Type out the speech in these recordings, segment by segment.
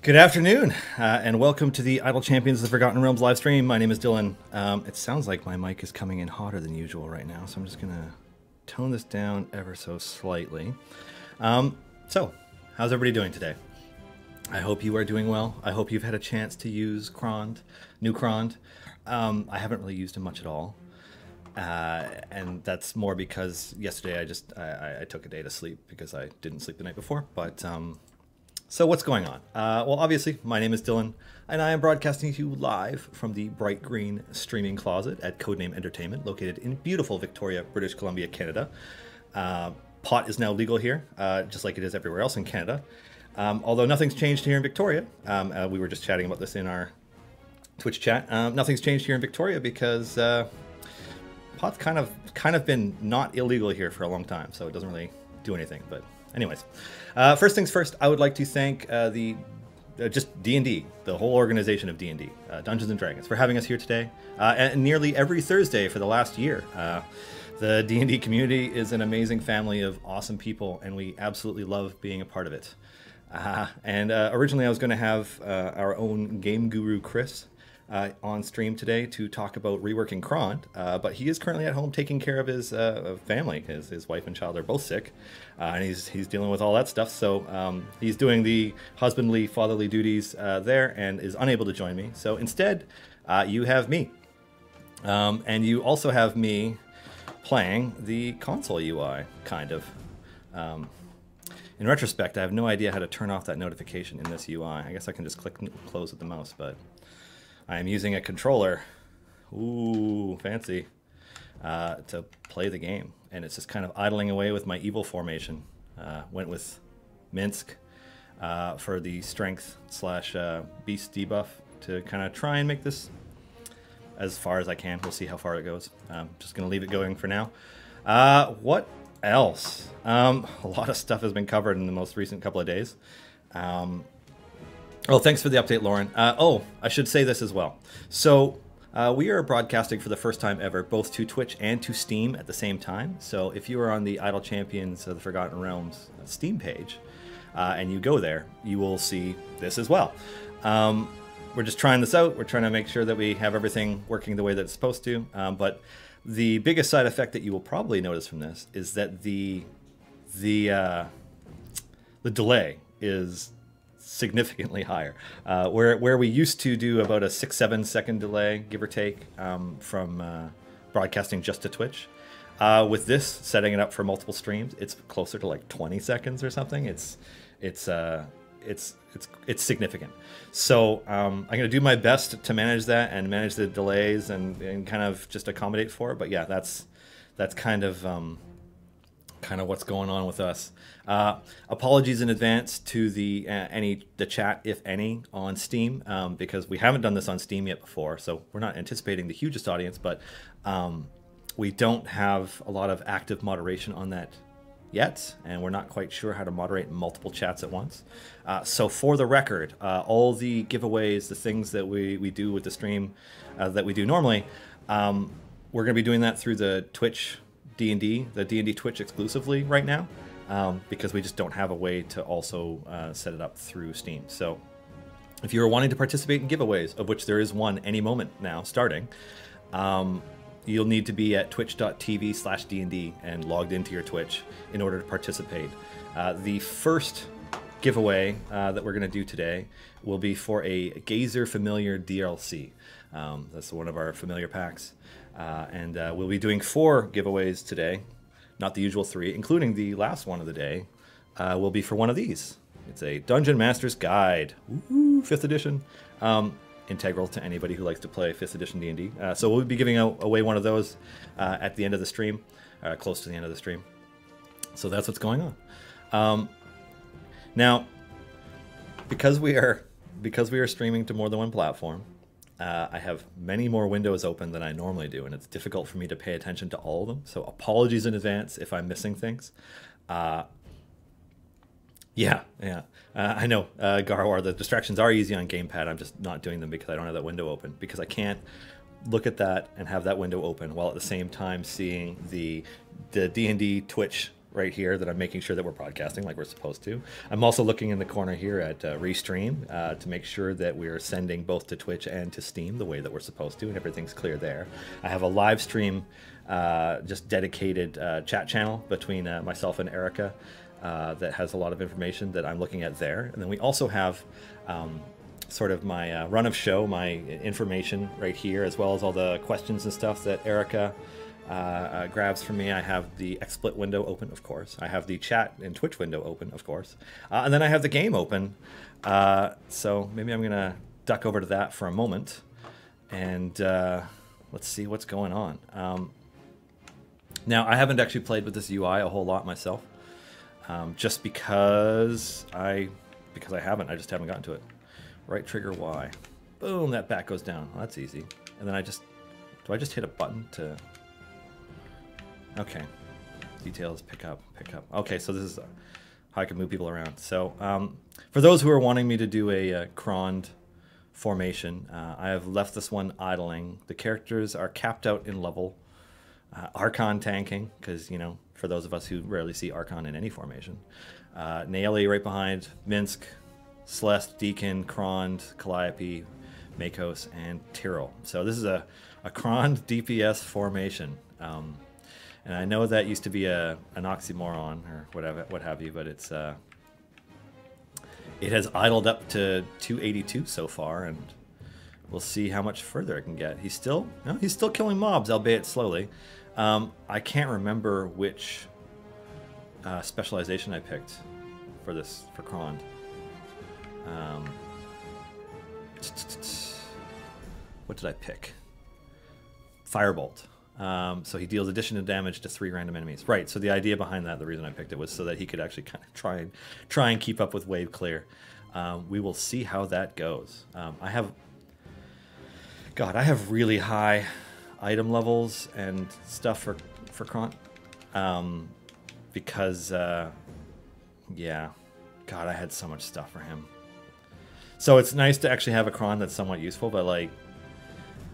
Good afternoon, and welcome to the Idle Champions of the Forgotten Realms live stream. My name is Dylan. It sounds like my mic is coming in hotter than usual right now, so I'm just going to tone this down ever so slightly. So, how's everybody doing today? I hope you are doing well. I hope you've had a chance to use Krond, new Krond. I haven't really used him much at all, and that's more because yesterday I took a day to sleep because I didn't sleep the night before, but... So what's going on? Well, obviously, my name is Dylan, and I am broadcasting to you live from the Bright Green streaming closet at Codename Entertainment, located in beautiful Victoria, British Columbia, Canada. Pot is now legal here, just like it is everywhere else in Canada. Although nothing's changed here in Victoria. We were just chatting about this in our Twitch chat. Nothing's changed here in Victoria because pot's kind of been not illegal here for a long time, so it doesn't really do anything. But anyways, first things first, I would like to thank just D&D, the whole organization of D&D, Dungeons and Dragons, for having us here today, and nearly every Thursday for the last year. The D&D community is an amazing family of awesome people, and we absolutely love being a part of it. Originally I was going to have our own game guru, Chris, on stream today to talk about reworking Krond, but he is currently at home taking care of his family. His wife and child are both sick, and he's dealing with all that stuff. So he's doing the husbandly, fatherly duties there, and is unable to join me. So instead, you have me, and you also have me playing the console UI, kind of. In retrospect, I have no idea how to turn off that notification in this UI. I guess I can just click close with the mouse, but I am using a controller, ooh, fancy, to play the game. And it's just kind of idling away with my evil formation. Went with Minsk for the strength / beast debuff to kind of try and make this as far as I can. We'll see how far it goes. I'm just going to leave it going for now. What else? A lot of stuff has been covered in the most recent couple of days. Oh, thanks for the update, Lauren. I should say this as well. So we are broadcasting for the first time ever, both to Twitch and to Steam at the same time. So if you are on the Idle Champions of the Forgotten Realms Steam page, and you go there, you will see this as well. We're just trying this out. We're trying to make sure that we have everything working the way that it's supposed to. But the biggest side effect that you will probably notice from this is that the delay is significantly higher. Where we used to do about a 6-7 second delay, give or take, from broadcasting just to Twitch. With this, setting it up for multiple streams, it's closer to like 20 seconds or something. It's significant. So I'm going to do my best to manage that and manage the delays and kind of just accommodate for it. But yeah, that's kind of what's going on with us. Apologies in advance to the chat, if any, on Steam, because we haven't done this on Steam yet before, so we're not anticipating the hugest audience, but we don't have a lot of active moderation on that yet, and we're not quite sure how to moderate multiple chats at once. So for the record, all the giveaways, the things that we do with the stream that we do normally, we're going to be doing that through the Twitch D&D, the D&D Twitch exclusively right now, because we just don't have a way to also set it up through Steam. So if you're wanting to participate in giveaways, of which there is one any moment now starting, you'll need to be at twitch.tv/D&D and logged into your Twitch in order to participate. The first giveaway that we're going to do today will be for a Gazer Familiar DLC. That's one of our familiar packs. And we'll be doing 4 giveaways today, not the usual 3, including the last one of the day will be for one of these. It's a Dungeon Master's Guide, ooh, 5th edition, integral to anybody who likes to play 5th edition D&D. So we'll be giving away one of those at the end of the stream, close to the end of the stream. So that's what's going on. Now, because we are streaming to more than one platform, I have many more windows open than I normally do, and it's difficult for me to pay attention to all of them. So apologies in advance if I'm missing things. Yeah. I know, Garwar, the distractions are easy on Gamepad. I'm just not doing them because I don't have that window open, because I can't look at that and have that window open while at the same time seeing the D&D Twitch right here that I'm making sure that we're broadcasting like we're supposed to. I'm also looking in the corner here at Restream to make sure that we're sending both to Twitch and to Steam the way that we're supposed to, and everything's clear there. I have a live stream, just dedicated chat channel between myself and Erica that has a lot of information that I'm looking at there. And then we also have sort of my run of show, my information right here, as well as all the questions and stuff that Erica grabs from me. I have the XSplit window open, of course. I have the chat and Twitch window open, of course. And then I have the game open. So maybe I'm going to duck over to that for a moment. And let's see what's going on. Now, I haven't actually played with this UI a whole lot myself. Just because I haven't. I just haven't gotten to it. Right trigger Y. Boom, that back goes down. Well, that's easy. And then do I just hit a button to... Okay. Details, pick up. Okay, so this is how I can move people around. So for those who are wanting me to do a Krond formation, I have left this one idling. The characters are capped out in level. Archon tanking, because, you know, for those of us who rarely see Archon in any formation. Naeli right behind, Minsk, Celeste, Deacon, Krond, Calliope, Makos, and Tyrell. So this is a Krond DPS formation. And I know that used to be an oxymoron or whatever, what have you, but it has idled up to 282 so far, and we'll see how much further it can get. He's still killing mobs, albeit slowly. I can't remember which specialization I picked for Krond. What did I pick? Firebolt. So he deals additional damage to 3 random enemies. Right, so the idea behind that, the reason I picked it, was so that he could actually kind of try and keep up with wave clear. We will see how that goes. I have really high item levels and stuff for Krond. Because, yeah. God, I had so much stuff for him. So it's nice to actually have a Krond that's somewhat useful, but, like,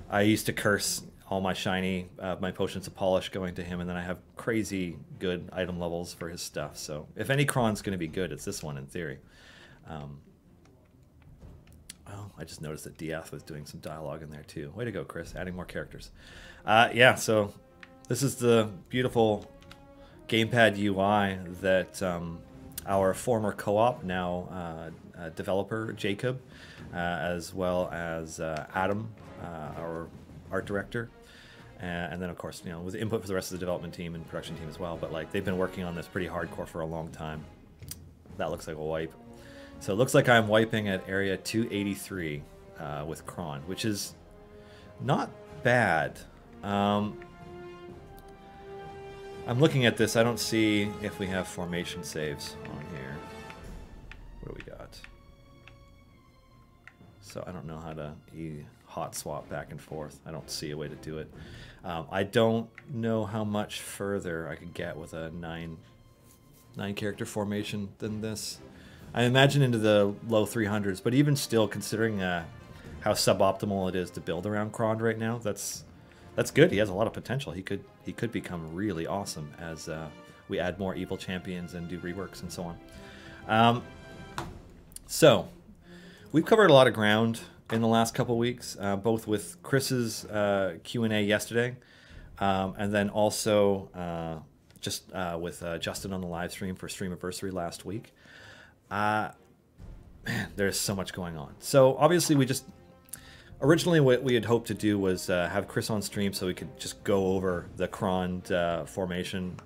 I used to curse all my shiny, my potions of polish going to him, and then I have crazy good item levels for his stuff. So if any Krond's going to be good, it's this one in theory. Oh, I just noticed that Diath was doing some dialogue in there too. Way to go, Chris, adding more characters. Yeah, so this is the beautiful gamepad UI that our former co-op, now developer, Jacob, as well as Adam, our art director, and then of course, you know, with input for the rest of the development team and production team as well. But like, they've been working on this pretty hardcore for a long time. That looks like a wipe. So it looks like I'm wiping at area 283 with Krond, which is not bad. I'm looking at this. I don't see if we have formation saves on here. What do we got? So I don't know how to hot swap back and forth. I don't see a way to do it. I don't know how much further I could get with a nine character formation than this. I imagine into the low 300s, but even still, considering how suboptimal it is to build around Krond right now, that's good. He has a lot of potential. He could become really awesome as we add more evil champions and do reworks and so on. So we've covered a lot of ground in the last couple weeks, both with Chris's Q&A yesterday, and then also just with Justin on the live stream for Streamiversary last week. Man, there's so much going on. So obviously originally what we had hoped to do was have Chris on stream so we could just go over the Krond formation,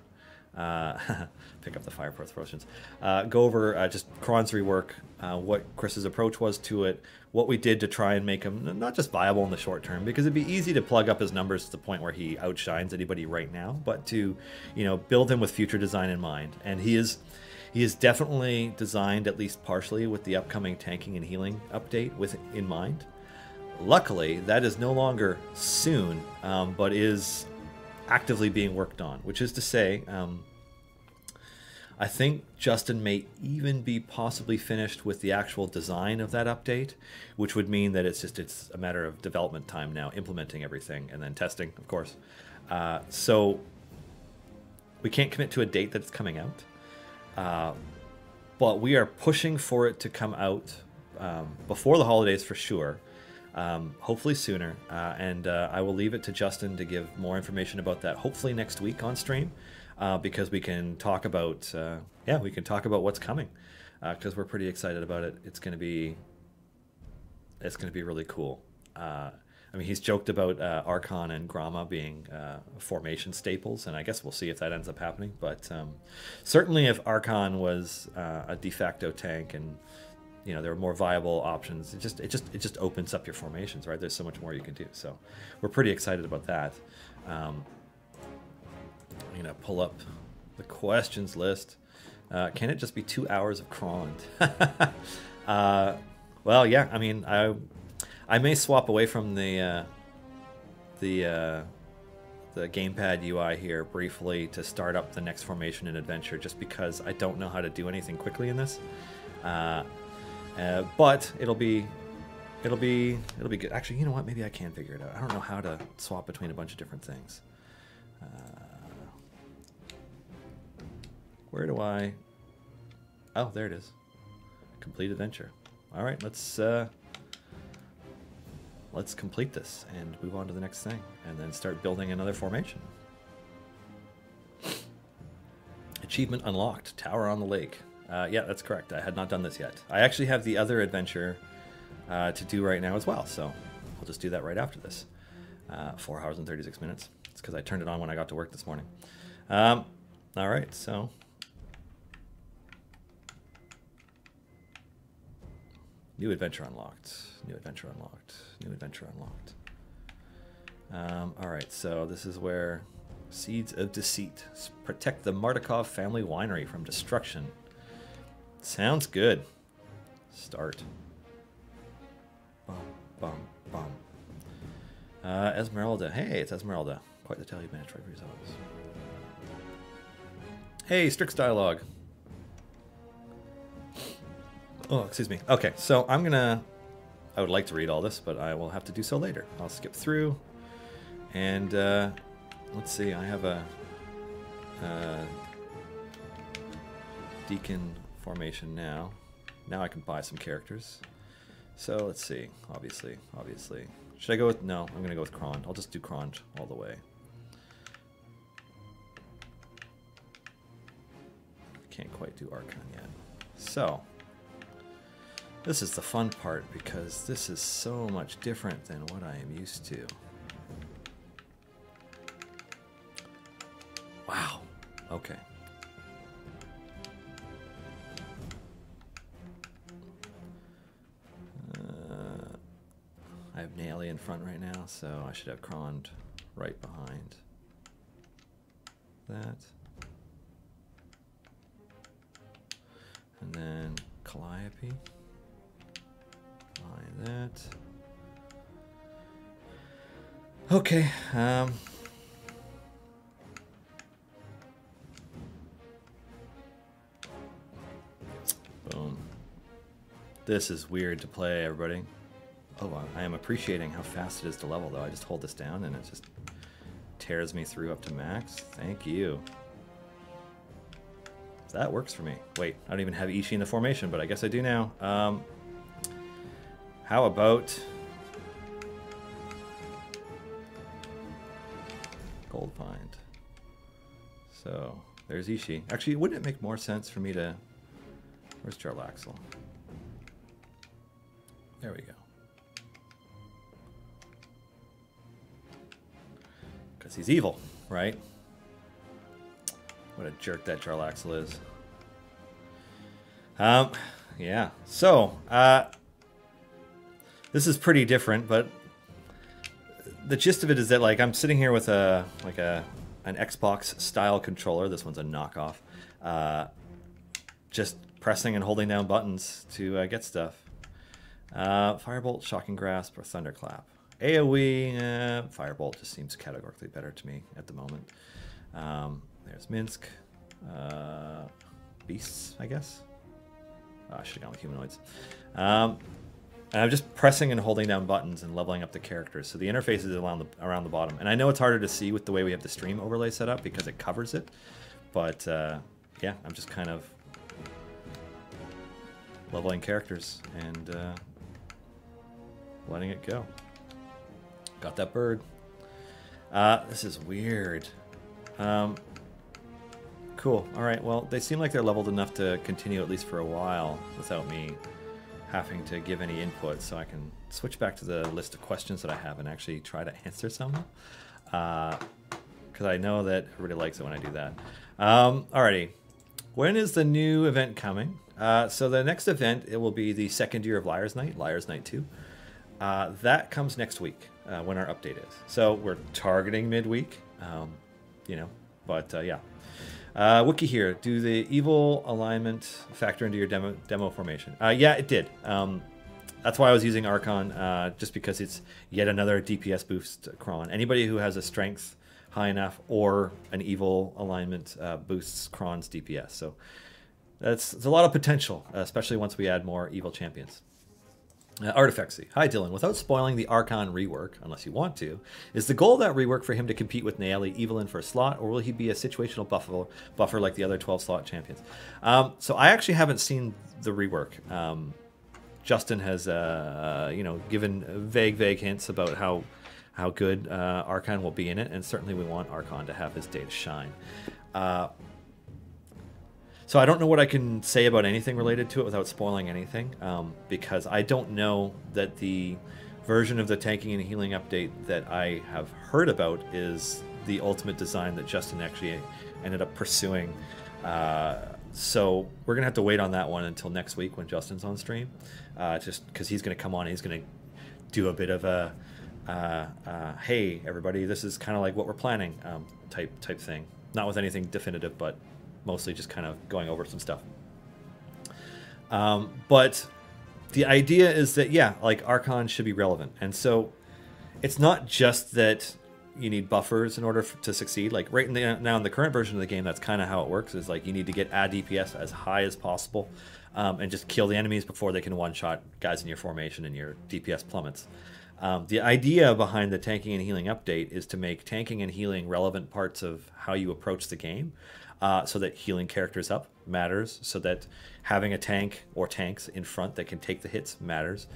pick up the fire potions, go over just Krond's rework, what Chris's approach was to it, what we did to try and make him not just viable in the short term, because it'd be easy to plug up his numbers to the point where he outshines anybody right now, but to, you know, build him with future design in mind. And he is definitely designed, at least partially, with the upcoming tanking and healing update in mind. Luckily, that is no longer soon, but is actively being worked on, which is to say, I think Justin may even be possibly finished with the actual design of that update, which would mean that it's a matter of development time now, implementing everything and then testing, of course. So we can't commit to a date that it's coming out, but we are pushing for it to come out before the holidays for sure. Hopefully sooner, and I will leave it to Justin to give more information about that. Hopefully next week on stream, because we can talk about we can talk about what's coming, because we're pretty excited about it. It's gonna be really cool. I mean, he's joked about Archon and Gromma being formation staples, and I guess we'll see if that ends up happening. But certainly, if Archon was a de facto tank, and there are more viable options, it just opens up your formations, right? There's so much more you can do. So we're pretty excited about that. I'm gonna pull up the questions list. Can it just be 2 hours of cron? Well, yeah. I mean, I may swap away from the gamepad UI here briefly to start up the next formation in Adventure, just because I don't know how to do anything quickly in this. But it'll be good. Actually, you know what? Maybe I can figure it out. I don't know how to swap between a bunch of different things. Where do I? Oh, there it is. Complete adventure. All right, let's complete this and move on to the next thing, and then start building another formation. Achievement unlocked. Tower on the lake. Yeah, that's correct. I had not done this yet. I actually have the other adventure to do right now as well, so I'll just do that right after this. 4 hours and 36 minutes. It's because I turned it on when I got to work this morning. All right, so new adventure unlocked. New adventure unlocked. New adventure unlocked. All right, so this is where Seeds of Deceit. Protect the Martikov family winery from destruction. Sounds good. Start. Bum, bum, bum. Esmeralda. Hey, it's Esmeralda. Quite the tally match right for yourselves. Hey, Strix Dialogue. Oh, excuse me. Okay, so I would like to read all this, but I will have to do so later. I'll skip through. And let's see, I have a Deacon formation now. Now I can buy some characters. So let's see, obviously. Should I go with, no, I'm gonna go with Kron. I'll just do Kron all the way. Can't quite do Archon yet. So, this is the fun part, because this is so much different than what I am used to. Wow. Okay. I have Naily in front right now, so I should have Kron right behind that. And then Calliope. Behind that. Okay. Boom. This is weird to play, everybody. Oh, I am appreciating how fast it is to level, though. I just hold this down and it just tears me through up to max. Thank you. That works for me. Wait, I don't even have Ishii in the formation, but I guess I do now. How about Gold Find? So there's Ishii. Actually, wouldn't it make more sense for me to... Where's Jarlaxle? There we go. Because he's evil, right? What a jerk that Jarlaxle is. Yeah. So, this is pretty different, but the gist of it is that, like, I'm sitting here with an Xbox style controller. This one's a knockoff. Just pressing and holding down buttons to get stuff. Firebolt, Shocking Grasp, or Thunderclap. AoE, Firebolt just seems categorically better to me at the moment. There's Minsk. Beasts, I guess. Oh, I should have gone with humanoids. And I'm just pressing and holding down buttons and leveling up the characters. So the interface is around the bottom. And I know it's harder to see with the way we have the stream overlay set up because it covers it. But yeah, I'm just kind of leveling characters and letting it go. Got that bird. This is weird. Cool. All right. Well, they seem like they're leveled enough to continue at least for a while without me having to give any input, so I can switch back to the list of questions that I have and actually try to answer some. Because I know that everybody likes it when I do that. Alrighty. When is the new event coming? So the next event, it will be the second year of Liar's Night, Liar's Night 2. That comes next week when our update is. So we're targeting midweek, you know, but yeah. Wiki here, do the evil alignment factor into your demo formation? Yeah, it did. That's why I was using Archon, just because it's yet another DPS boost Kron. Anybody who has a strength high enough or an evil alignment boosts Kron's DPS. So there's a lot of potential, especially once we add more evil champions. Artifexy. Hi Dylan, without spoiling the Archon rework, unless you want to, is the goal of that rework for him to compete with Naeli Evelyn for a slot, or will he be a situational buffer like the other 12 slot champions? So I actually haven't seen the rework. Justin has you know, given vague hints about how good Archon will be in it, and certainly we want Archon to have his day to shine. So I don't know what I can say about anything related to it without spoiling anything, because I don't know that the version of the tanking and healing update that I have heard about is the ultimate design that Justin actually ended up pursuing. So we're going to have to wait on that one until next week when Justin's on stream, just because he's going to come on and he's going to do a bit of a, hey, everybody, this is kind of like what we're planning type thing. Not with anything definitive, but mostly just kind of going over some stuff. But the idea is that, yeah, like Archon should be relevant. And so it's not just that you need buffers in order to succeed. Like right now in the current version of the game, that's kind of how it works, is like you need to get ad DPS as high as possible and just kill the enemies before they can one-shot guys in your formation and your DPS plummets. The idea behind the tanking and healing update is to make tanking and healing relevant parts of how you approach the game. So that healing characters up matters, so that having a tank or tanks in front that can take the hits matters,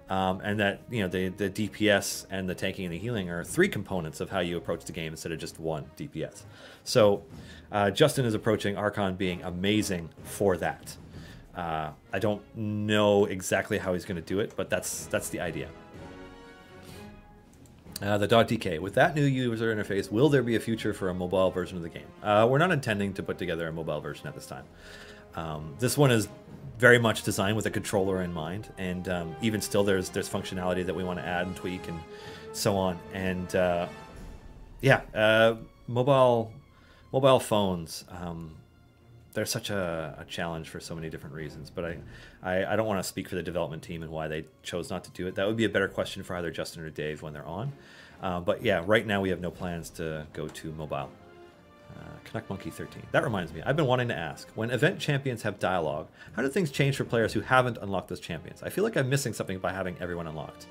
and that, you know, the DPS and the tanking and the healing are 3 components of how you approach the game instead of just 1 DPS. So Justin is approaching Archon being amazing for that. I don't know exactly how he's going to do it, but that's the idea. The .dk. With that new user interface, will there be a future for a mobile version of the game? We're not intending to put together a mobile version at this time. This one is very much designed with a controller in mind, and even still there's functionality that we want to add and tweak and so on. And yeah, mobile phones, they're such a challenge for so many different reasons, but I don't want to speak for the development team and why they chose not to do it. That would be a better question for either Justin or Dave when they're on. But yeah, right now we have no plans to go to mobile. Canuck Monkey 13. That reminds me, I've been wanting to ask, when event champions have dialogue, how do things change for players who haven't unlocked those champions? I feel like I'm missing something by having everyone unlocked.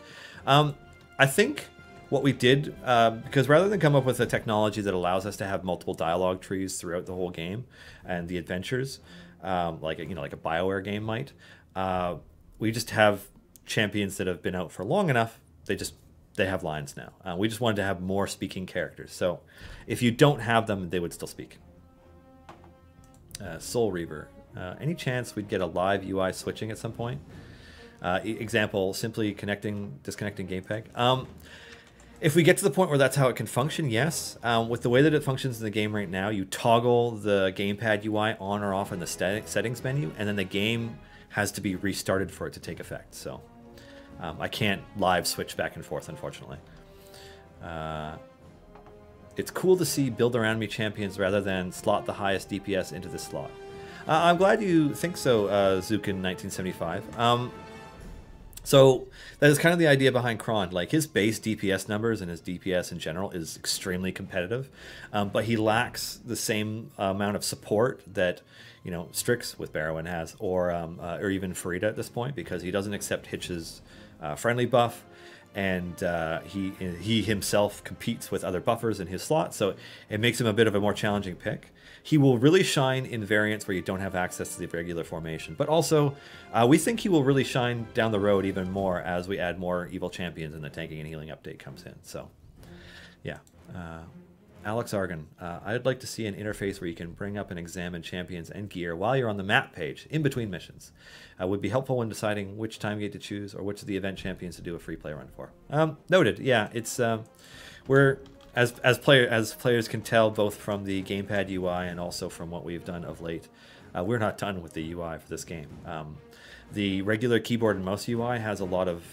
I think what we did, because rather than come up with a technology that allows us to have multiple dialogue trees throughout the whole game and the adventures, like a BioWare game might, we just have champions that have been out for long enough. They have lines now. We just wanted to have more speaking characters. So if you don't have them, they would still speak. Soul Reaver. Any chance we'd get a live UI switching at some point? Example, simply disconnecting gamepeg. If we get to the point where that's how it can function, yes. With the way that it functions in the game right now, you toggle the gamepad UI on or off in the settings menu, and then the game has to be restarted for it to take effect. So I can't live switch back and forth, unfortunately. It's cool to see build around me champions rather than slot the highest DPS into the slot. I'm glad you think so, Zukin1975. So that is kind of the idea behind Kron. Like, his base DPS numbers and his DPS in general is extremely competitive, but he lacks the same amount of support that, you know, Strix with Barrowan has, or even Farida at this point, because he doesn't accept Hitch's friendly buff, and he himself competes with other buffers in his slot, so it makes him a bit of a more challenging pick. He will really shine in variants where you don't have access to the regular formation, but also we think he will really shine down the road even more as we add more evil champions and the tanking and healing update comes in. So yeah. Alex Argan, I'd like to see an interface where you can bring up and examine champions and gear while you're on the map page in between missions. Would be helpful when deciding which time gate to choose or which of the event champions to do a free play run for. Noted. Yeah, it's we're as players can tell both from the gamepad UI and also from what we've done of late. We're not done with the UI for this game. The regular keyboard and mouse UI has a lot of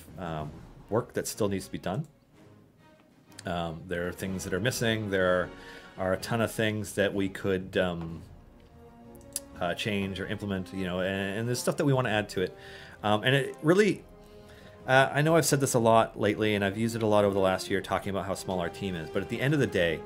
work that still needs to be done. There are things that are missing. There are a ton of things that we could change or implement, you know, and there's stuff that we want to add to it. And it really, I know I've said this a lot lately, and I've used it a lot over the last year talking about how small our team is. But at the end of the day,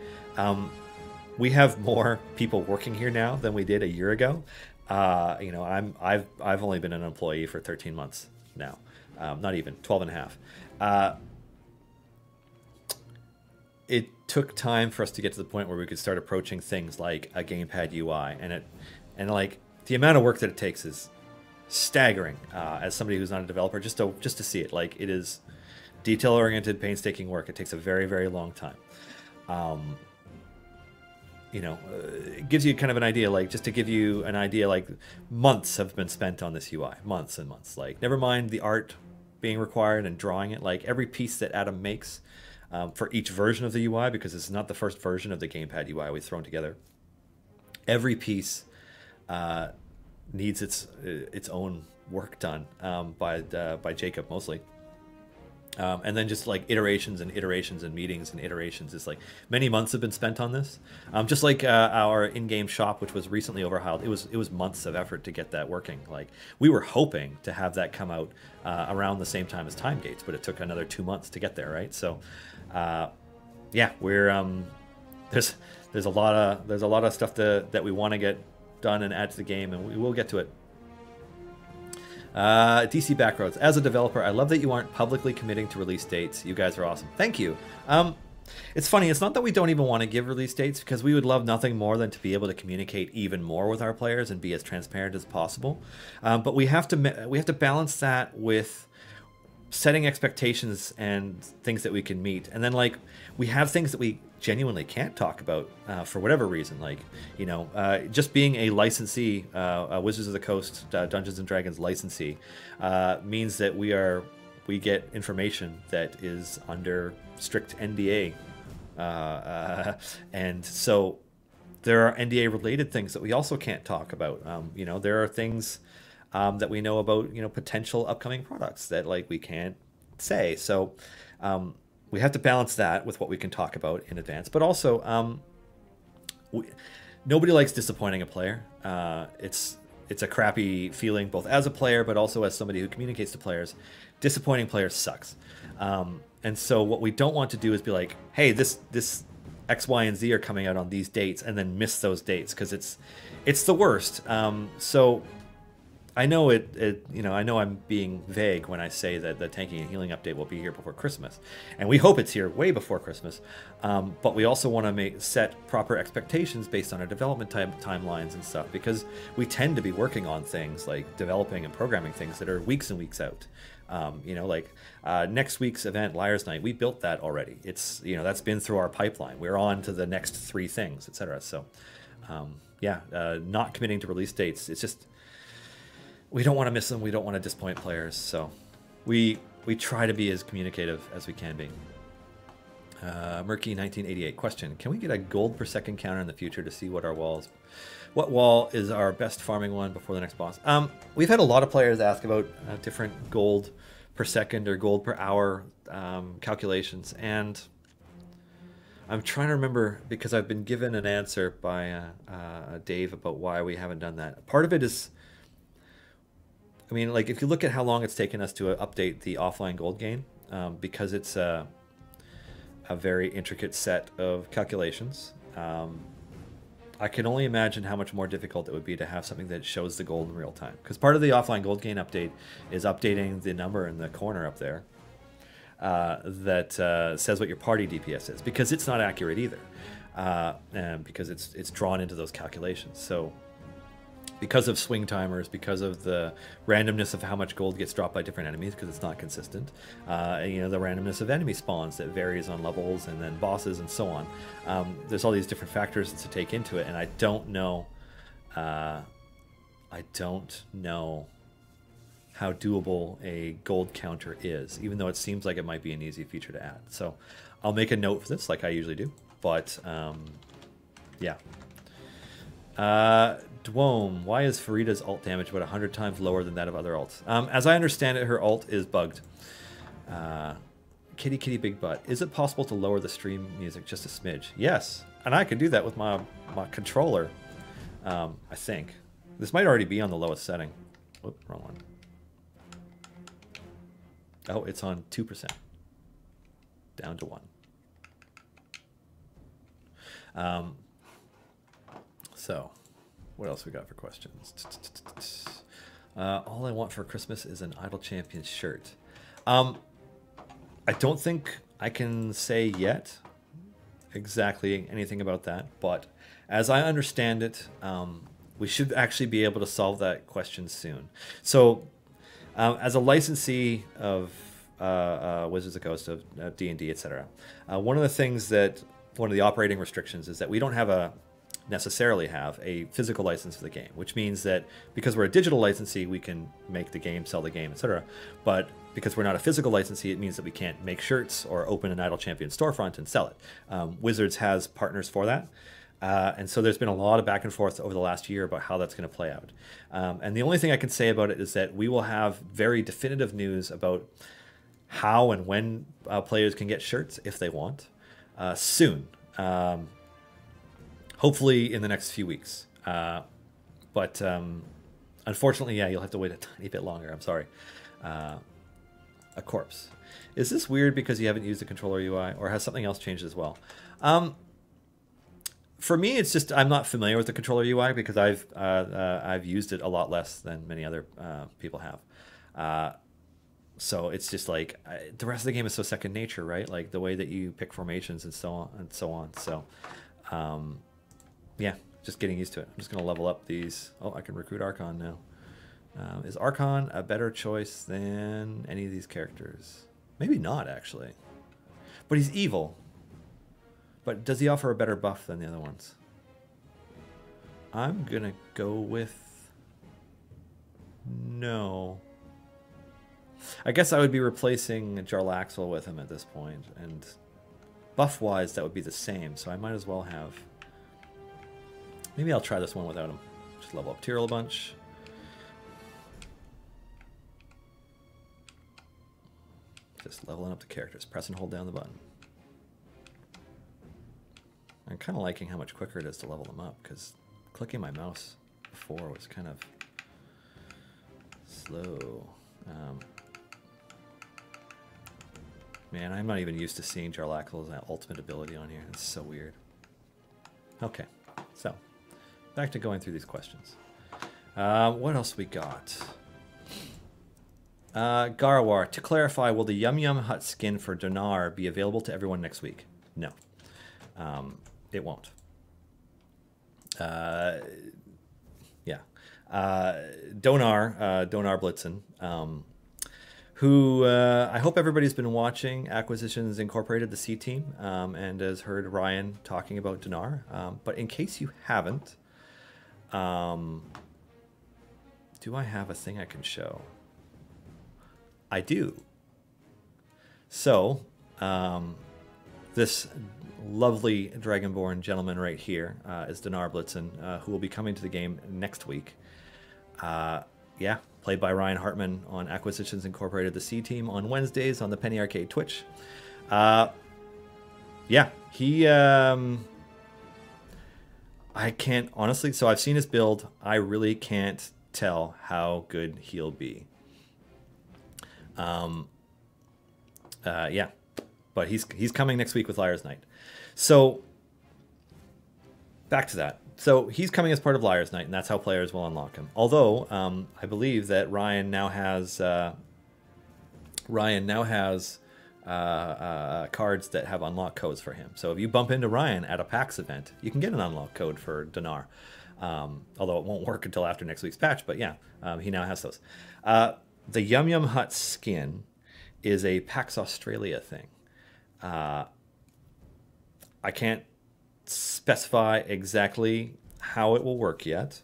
we have more people working here now than we did a year ago. You know, I've only been an employee for 13 months now, not even 12 and a half. It took time for us to get to the point where we could start approaching things like a gamepad UI, and like the amount of work that it takes is staggering. As somebody who's not a developer, just to see it, like, it is detail-oriented, painstaking work. It takes a very, very long time. You know, it gives you kind of an idea, like, just to give you an idea, like, months have been spent on this UI, months and months. Like, never mind the art being required and drawing it. Like, every piece that Adam makes. For each version of the UI, because this is not the first version of the gamepad UI we've thrown together. Every piece needs its own work done by Jacob mostly, and then just like iterations and iterations and meetings and iterations. It's like many months have been spent on this. Just like our in-game shop, which was recently overhauled, it was months of effort to get that working. Like, we were hoping to have that come out around the same time as Time Gates, but it took another 2 months to get there, right? So. Yeah, we're there's a lot of stuff that we want to get done and add to the game, and we will get to it. DC Backroads, as a developer, I love that you aren't publicly committing to release dates. You guys are awesome. Thank you. It's funny. It's not that we don't even want to give release dates, because we would love nothing more than to be able to communicate even more with our players and be as transparent as possible. But we have to balance that with setting expectations and things that we can meet, and then, like, we have things that we genuinely can't talk about for whatever reason, like, you know, just being a licensee, a Wizards of the Coast Dungeons and Dragons licensee, means that we get information that is under strict NDA, and so there are NDA related things that we also can't talk about. You know, there are things that we know about, you know, potential upcoming products that, like, we can't say. So we have to balance that with what we can talk about in advance. But also, nobody likes disappointing a player. It's a crappy feeling, both as a player, but also as somebody who communicates to players. Disappointing players sucks. And so what we don't want to do is be like, hey, this X, Y, and Z are coming out on these dates, and then miss those dates, because it's the worst. So I know you know, I know I'm being vague when I say that the tanking and healing update will be here before Christmas, and we hope it's here way before Christmas. But we also want to set proper expectations based on our development timelines and stuff, because we tend to be working on things like developing and programming things that are weeks and weeks out. You know, like next week's event, Liar's Night, we built that already. It's, you know, that's been through our pipeline. We're on to the next 3 things, etc. So, yeah, not committing to release dates. It's just, we don't want to miss them. We don't want to disappoint players. So we try to be as communicative as we can be. Murky 1988 question: can we get a gold per second counter in the future to see what wall is our best farming one before the next boss? We've had a lot of players ask about different gold per second or gold per hour calculations, and I'm trying to remember, because I've been given an answer by Dave about why we haven't done that. Part of it is, I mean, like, if you look at how long it's taken us to update the offline gold gain, because it's a very intricate set of calculations, I can only imagine how much more difficult it would be to have something that shows the gold in real time. Because part of the offline gold gain update is updating the number in the corner up there. that says what your party DPS is, because it's not accurate either, and because it's drawn into those calculations. So because of swing timers, because of the randomness of how much gold gets dropped by different enemies, because it's not consistent, you know, the randomness of enemy spawns that varies on levels and then bosses and so on. There's all these different factors to take into it, and I don't know how doable a gold counter is, even though it seems like it might be an easy feature to add. So I'll make a note for this, like I usually do. But yeah. Dwome, why is Farida's ult damage about 100 times lower than that of other ults? As I understand it, her ult is bugged. Kitty Kitty Big Butt. Is it possible to lower the stream music just a smidge? Yes, and I can do that with my controller. I think this might already be on the lowest setting. Whoop, wrong one. Oh, it's on 2%. Down to 1. So, what else we got for questions? All I want for Christmas is an Idle Champions shirt. I don't think I can say yet exactly anything about that, but as I understand it, we should actually be able to solve that question soon. So, as a licensee of Wizards of the Coast, of D&D, etc., one of the things that, one of the operating restrictions is that we don't necessarily have a physical license for the game, which means that because we're a digital licensee, we can make the game, sell the game, etc. But because we're not a physical licensee, it means that we can't make shirts or open an Idle Champion storefront and sell it. Wizards has partners for that. And so there's been a lot of back and forth over the last year about how that's going to play out. And the only thing I can say about it is that we will have very definitive news about how and when players can get shirts if they want soon. Hopefully in the next few weeks. But unfortunately, yeah, you'll have to wait a tiny bit longer. I'm sorry. A corpse. Is this weird because you haven't used the controller UI, or has something else changed as well? For me, it's just I'm not familiar with the controller UI because I've used it a lot less than many other people have. So it's just like the rest of the game is so second nature, right? Like the way that you pick formations and so on and so on. So yeah, just getting used to it. I'm just gonna level up these. Oh, I can recruit Archon now. Is Archon a better choice than any of these characters? Maybe not, actually. But he's evil. But does he offer a better buff than the other ones? I'm gonna go with no. I guess I would be replacing Jarlaxle with him at this point, and buff-wise that would be the same, so I might as well have... Maybe I'll try this one without him. Just level up Tyrell a bunch. Just leveling up the characters. Press and hold down the button. I'm kind of liking how much quicker it is to level them up, because clicking my mouse before was kind of slow. Man, I'm not even used to seeing Jarlaxle's ultimate ability on here. It's so weird. Okay, so back to going through these questions. What else we got? Garawar, to clarify, will the Yum Yum Hut skin for Donar be available to everyone next week? No. It won't. Yeah. Donar Blitzen, who I hope everybody's been watching Acquisitions Incorporated, the C Team, and has heard Ryan talking about Donar. But in case you haven't, do I have a thing I can show? I do. So, this lovely Dragonborn gentleman right here is Donar Blitzen, who will be coming to the game next week. Yeah, played by Ryan Hartman on Acquisitions Incorporated, the C Team, on Wednesdays on the Penny Arcade Twitch. Yeah, he... I can't, honestly, so I've seen his build. I really can't tell how good he'll be. Yeah, but he's coming next week with Liar's Night. So, back to that. So he's coming as part of Liar's Night, and that's how players will unlock him. Although I believe that Ryan now has cards that have unlock codes for him. So if you bump into Ryan at a PAX event, you can get an unlock code for Dinar. Although it won't work until after next week's patch, but yeah, he now has those. The Yum Yum Hut skin is a PAX Australia thing. I can't specify exactly how it will work yet.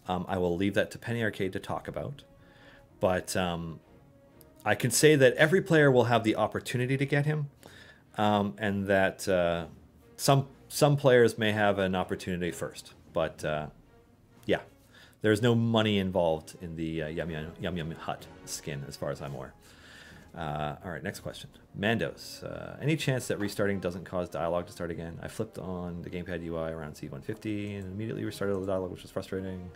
I will leave that to Penny Arcade to talk about. But I can say that every player will have the opportunity to get him, and that some players may have an opportunity first. But yeah, there's no money involved in the Yum Yum Hut skin, as far as I'm aware. All right, next question. Mandos. Any chance that restarting doesn't cause dialogue to start again? I flipped on the gamepad UI around C150 and immediately restarted the dialogue, which was frustrating.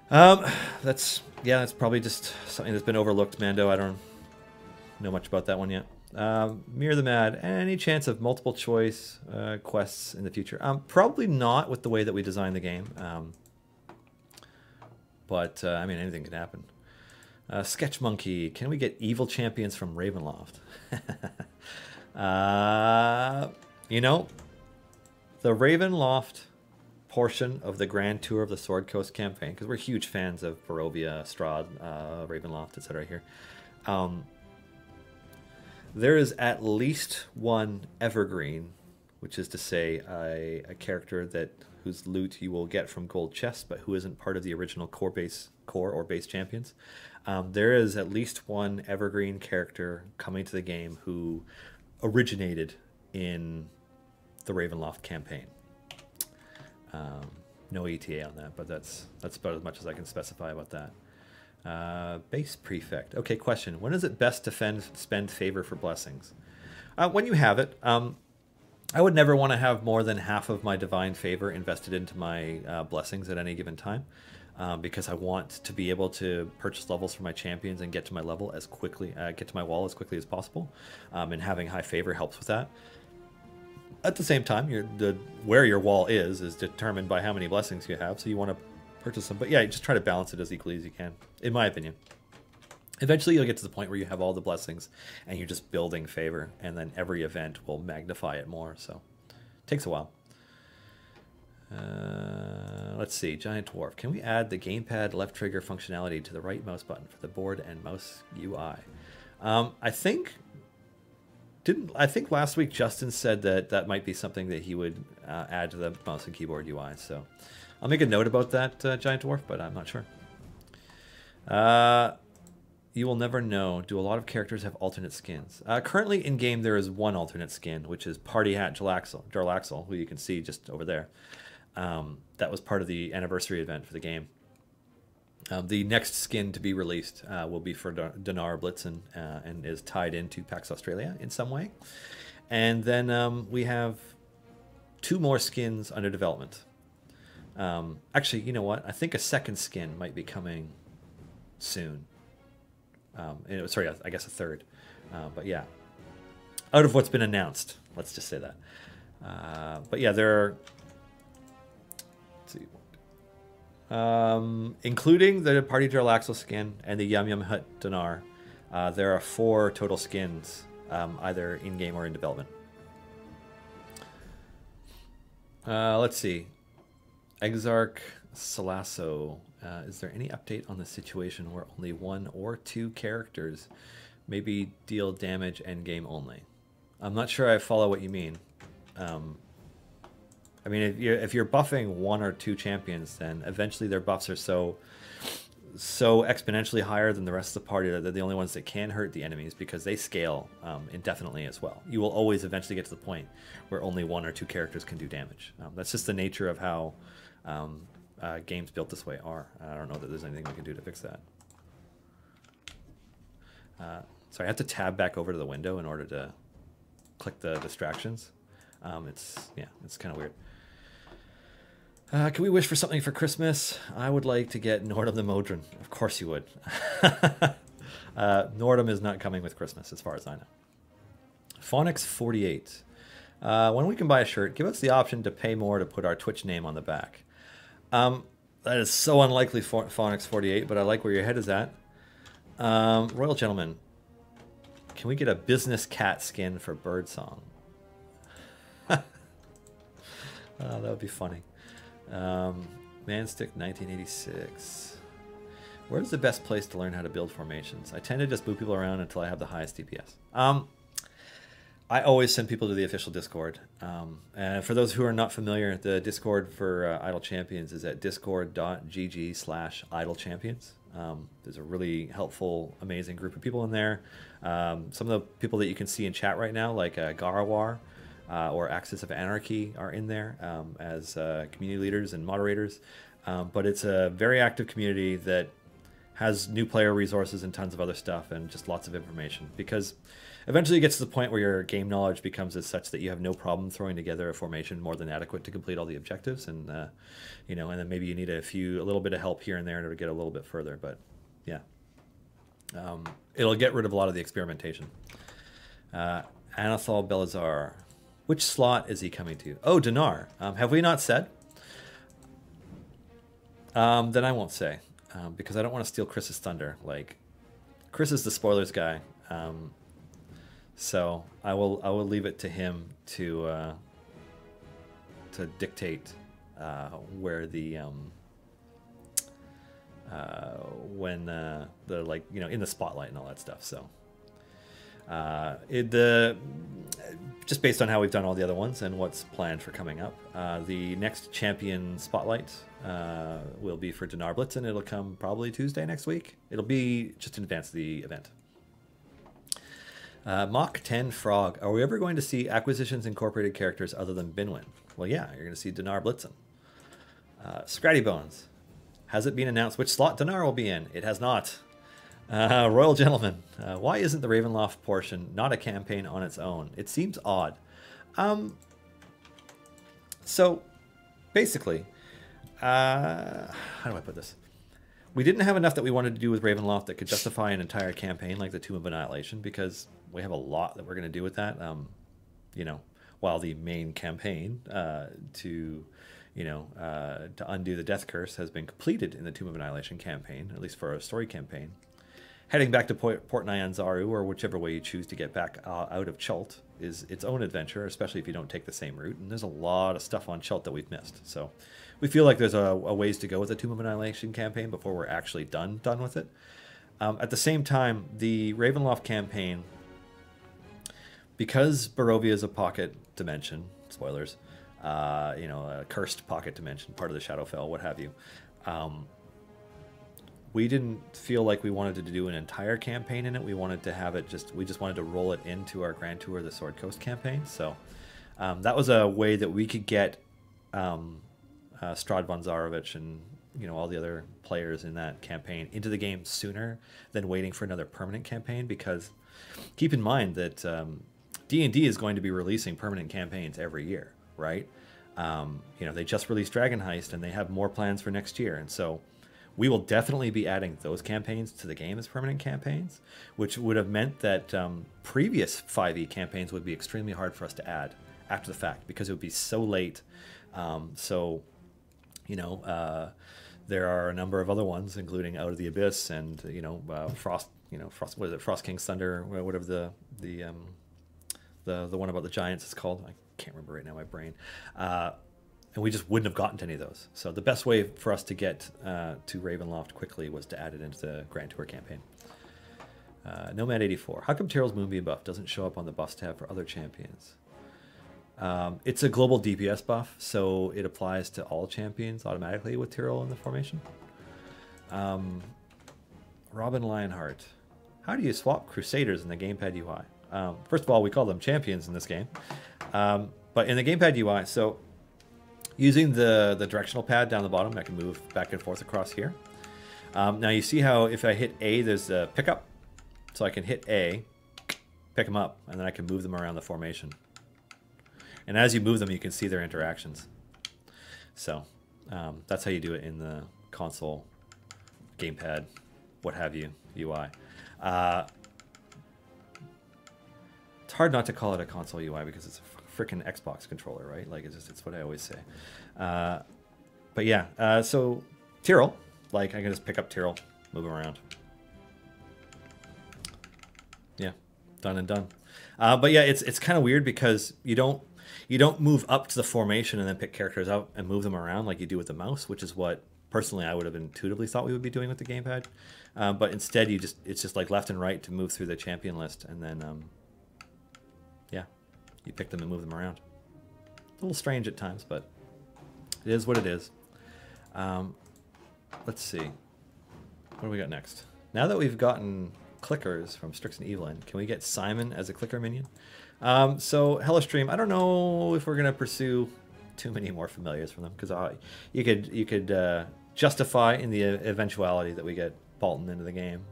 That's probably just something that's been overlooked, Mando. I don't know much about that one yet. Mirror the Mad. Any chance of multiple choice quests in the future? Probably not with the way that we designed the game. But I mean, anything can happen. Sketch Monkey, can we get evil champions from Ravenloft? You know, the Ravenloft portion of the Grand Tour of the Sword Coast campaign, because we're huge fans of Barovia, Strahd, Ravenloft, etc. here. There is at least one evergreen, which is to say a character whose loot you will get from gold chests, but who isn't part of the original core or base champions. There is at least one evergreen character coming to the game who originated in the Ravenloft campaign. No ETA on that, but that's about as much as I can specify about that. Base Prefect. Okay, question. When is it best to spend favor for blessings? When you have it. I would never want to have more than half of my divine favor invested into my blessings at any given time. Because I want to be able to purchase levels for my champions and get to my level as quickly, get to my wall as quickly as possible. And having high favor helps with that. At the same time, where your wall is determined by how many blessings you have, so you want to purchase them. But yeah, you just try to balance it as equally as you can, in my opinion. Eventually, you'll get to the point where you have all the blessings, and you're just building favor, and then every event will magnify it more. So, it takes a while. Let's see, Giant Dwarf. Can we add the gamepad left trigger functionality to the right mouse button for the board and mouse UI? I think last week Justin said that might be something that he would add to the mouse and keyboard UI. So I'll make a note about that, Giant Dwarf, but I'm not sure. You will never know. Do a lot of characters have alternate skins? Currently in game there is one alternate skin, which is Party Hat Jarlaxle, who you can see just over there. That was part of the anniversary event for the game. The next skin to be released will be for Dinar Blitzen and is tied into PAX Australia in some way. And then we have 2 more skins under development. Actually, you know what? I think a second skin might be coming soon. Sorry, I guess a third. But yeah, out of what's been announced, let's just say that. But yeah, there are... see, including the Party Jarlaxle skin and the Yum Yum Hut Dinar, there are 4 total skins, either in-game or in development. Let's see. Exarch Salasso. Is there any update on the situation where only 1 or 2 characters maybe deal damage end-game only? I'm not sure I follow what you mean. I mean, if you're buffing 1 or 2 champions, then eventually their buffs are so exponentially higher than the rest of the party that they're the only ones that can hurt the enemies because they scale indefinitely as well. You will always eventually get to the point where only 1 or 2 characters can do damage. That's just the nature of how games built this way are. I don't know that there's anything we can do to fix that. Sorry, I have to tab back over to the window in order to click the distractions. It's kind of weird. Can we wish for something for Christmas? I would like to get Nordum the Modron. Of course you would. Nordum is not coming with Christmas, as far as I know. Phonix48. When we can buy a shirt, give us the option to pay more to put our Twitch name on the back. That is so unlikely, Phonix48, but I like where your head is at. Royal Gentleman. Can we get a business cat skin for Birdsong? That would be funny. Manstick 1986. Where's the best place to learn how to build formations? I tend to just move people around until I have the highest DPS. I always send people to the official Discord. And for those who are not familiar, the Discord for Idle Champions is at discord.gg/idlechampions. There's a really helpful, amazing group of people in there. Some of the people that you can see in chat right now, like Garawar or Axis of Anarchy, are in there as community leaders and moderators. But it's a very active community that has new player resources and tons of other stuff and just lots of information, because eventually it gets to the point where your game knowledge becomes as such that you have no problem throwing together a formation more than adequate to complete all the objectives, and you know, and then maybe you need a little bit of help here and there in order to get a little bit further. But yeah, it'll get rid of a lot of the experimentation. Anathol Belazar, which slot is he coming to? Oh, Dinar. Have we not said? Then I won't say, because I don't want to steal Chris's thunder. Like, Chris is the spoilers guy. So I will leave it to him to dictate where the when the, like, you know, in the spotlight and all that stuff. So just based on how we've done all the other ones and what's planned for coming up, the next champion spotlight will be for Dinar Blitzen. It'll come probably Tuesday next week. It'll be just in advance of the event. Mach 10 Frog. Are we ever going to see Acquisitions Incorporated characters other than Binwin? Well, yeah, you're going to see Dinar Blitzen. Scratty Bones. Has it been announced which slot Dinar will be in? It has not. Royal Gentleman. Why isn't the Ravenloft portion not a campaign on its own? It seems odd. So, basically, how do I put this? We didn't have enough that we wanted to do with Ravenloft that could justify an entire campaign like the Tomb of Annihilation, because we have a lot that we're going to do with that. You know, while the main campaign to undo the Death Curse has been completed in the Tomb of Annihilation campaign, at least for a story campaign. Heading back to Port Nyanzaru, or whichever way you choose to get back out of Chult, is its own adventure, especially if you don't take the same route. And there's a lot of stuff on Chult that we've missed. So we feel like there's a ways to go with the Tomb of Annihilation campaign before we're actually done with it. At the same time, the Ravenloft campaign, because Barovia is a pocket dimension, spoilers, you know, a cursed pocket dimension, part of the Shadowfell, what have you, we didn't feel like we wanted to do an entire campaign in it. We wanted to have it we just wanted to roll it into our Grand Tour of the Sword Coast campaign. So that was a way that we could get Strahd von Zarovich and, you know, all the other players in that campaign into the game sooner than waiting for another permanent campaign, because keep in mind that D&D is going to be releasing permanent campaigns every year, right? You know, they just released Dragon Heist and they have more plans for next year, and so we will definitely be adding those campaigns to the game as permanent campaigns, which would have meant that previous 5e campaigns would be extremely hard for us to add after the fact, because it would be so late. So, you know, there are a number of other ones, including Out of the Abyss and, you know, Frost. You know, what is it? Frost King's Thunder, whatever the one about the giants is called. I can't remember right now, my brain. And we just wouldn't have gotten to any of those. So the best way for us to get to Ravenloft quickly was to add it into the Grand Tour campaign. Nomad 84. How come Tyrell's Moonbeam buff doesn't show up on the buffs tab for other champions? It's a global DPS buff, so it applies to all champions automatically with Tyrell in the formation. Robin Lionheart. How do you swap Crusaders in the gamepad UI? First of all, we call them champions in this game. But in the gamepad UI, so using the directional pad down the bottom, I can move back and forth across here. Now you see how if I hit A, there's a pickup. So I can hit A, pick them up, and then I can move them around the formation. And as you move them, you can see their interactions. So that's how you do it in the console, gamepad, what have you, UI. It's hard not to call it a console UI because it's a freaking Xbox controller, right? Like, it's what I always say. But yeah, so Tyrell, like, I can just pick up Tyrell, move him around. Yeah, Done and done. But yeah, it's kind of weird because you don't move up to the formation and then pick characters out and move them around like you do with the mouse, which is what personally I would have intuitively thought we would be doing with the gamepad. But instead, it's just like left and right to move through the champion list, and then yeah, you pick them and move them around. A little strange at times, but it is what it is. Let's see. What do we got next? Now that we've gotten clickers from Strix and Evelyn, can we get Simon as a clicker minion? So Hellostream, I don't know if we're gonna pursue too many more familiars from them, because you could justify in the eventuality that we get Bolton into the game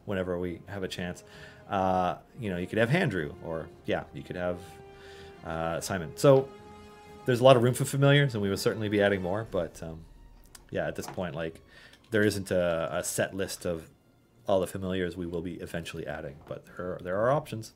whenever we have a chance. You could have Handrew, or yeah, you could have Simon. So there's a lot of room for familiars, and we will certainly be adding more. But yeah, at this point, like, there isn't a set list of all the familiars we will be eventually adding, but there are options.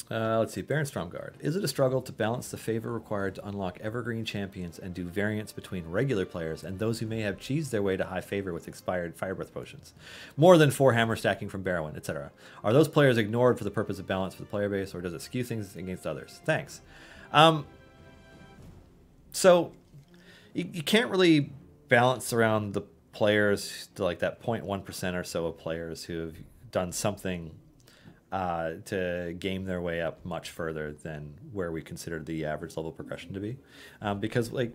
Let's see, Baron Stromgard. Is it a struggle to balance the favor required to unlock evergreen champions and do variants between regular players and those who may have cheesed their way to high favor with expired fire breath potions? More than 4 hammer stacking from Barrowin, etc. Are those players ignored for the purpose of balance for the player base, or does it skew things against others? Thanks. So you can't really balance around the players to like that 0.1% or so of players who have done something to game their way up much further than where we consider the average level progression to be, because like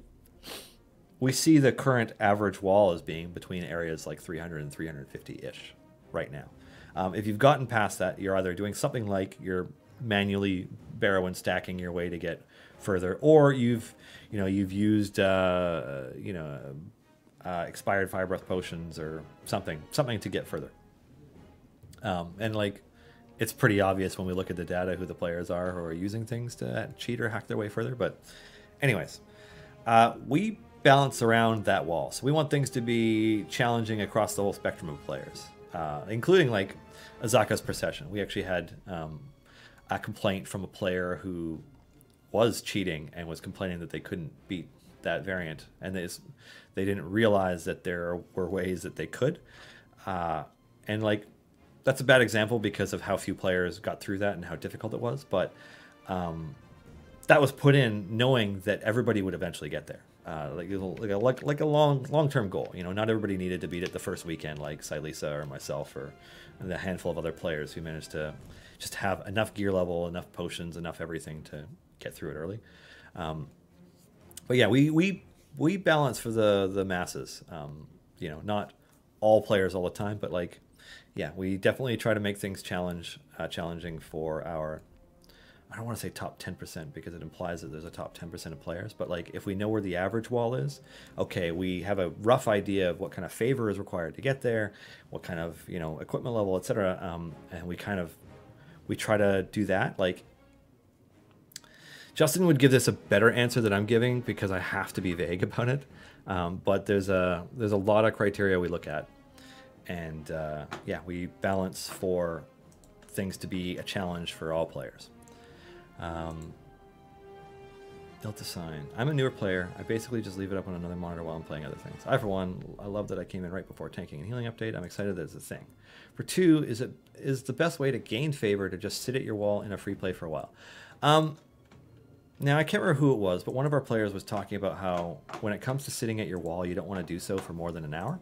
we see the current average wall as being between areas like 300 and 350-ish right now. If you've gotten past that, you're either doing something like you're manually Barrowin stacking your way to get further, or you've used expired fire breath potions or something to get further. And like, it's pretty obvious when we look at the data who the players are who are using things to cheat or hack their way further. But anyways, we balance around that wall. So we want things to be challenging across the whole spectrum of players, including like Azaka's Procession. We actually had a complaint from a player who was cheating and was complaining that they couldn't beat that variant, and they didn't realize that there were ways that they could. And like, that's a bad example because of how few players got through that and how difficult it was. But that was put in knowing that everybody would eventually get there. Like a long-term goal. Not everybody needed to beat it the first weekend, like Silisa or myself or the handful of other players who managed to just have enough gear level, enough potions, enough everything to get through it early. But yeah, we balance for the masses. Not all players all the time, but like, yeah, we definitely try to make things challenging for our, I don't want to say top 10% because it implies that there's a top 10% of players, but like, if we know where the average wall is, okay, we have a rough idea of what kind of favor is required to get there, what kind of, equipment level, etc. And we try to do that. Like, Justin would give this a better answer than I'm giving because I have to be vague about it. But there's a lot of criteria we look at. And yeah, we balance for things to be a challenge for all players. Delta Sign. I'm a newer player. I basically just leave it up on another monitor while I'm playing other things. I, for one, I love that I came in right before tanking and healing update. I'm excited that it's a thing. For 2, is the best way to gain favor to just sit at your wall in a free play for a while. Now, I can't remember who it was, but one of our players was talking about how when it comes to sitting at your wall, you don't want to do so for more than an hour.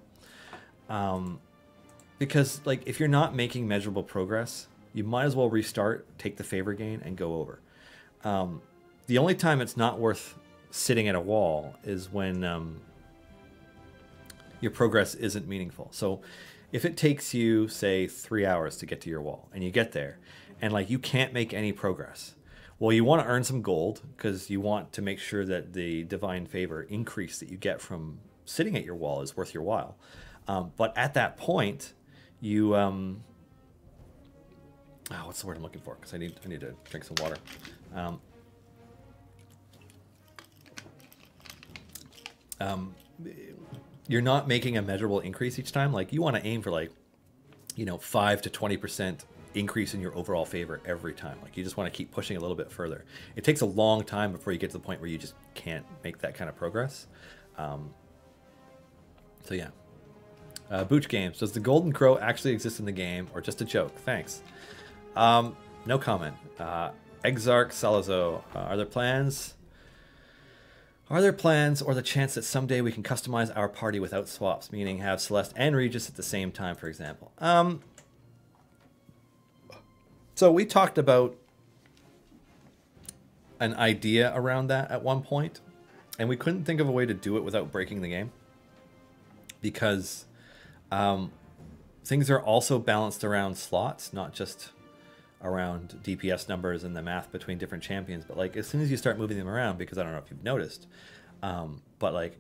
Because like, if you're not making measurable progress, you might as well restart, take the favor gain, and go over. The only time it's not worth sitting at a wall is when your progress isn't meaningful. So if it takes you, say, 3 hours to get to your wall, and you get there, and like, you can't make any progress, well, you want to earn some gold because you want to make sure that the divine favor increase that you get from sitting at your wall is worth your while. But at that point, you what's the word I'm looking for? Because I need to drink some water. You're not making a measurable increase each time. Like, you want to aim for like, 5 to 20% increase in your overall favor every time. Like, you just want to keep pushing a little bit further. It takes a long time before you get to the point where you just can't make that kind of progress. So yeah. Booch Games. Does the Golden Crow actually exist in the game or just a joke? Thanks. No comment. Exarch Salazo. Are there plans? Are there plans or the chance that someday we can customize our party without swaps, meaning have Celeste and Regis at the same time, for example? So we talked about an idea around that at one point, and we couldn't think of a way to do it without breaking the game, because things are also balanced around slots, not just around DPS numbers and the math between different champions, but like as soon as you start moving them around, because I don't know if you've noticed, but like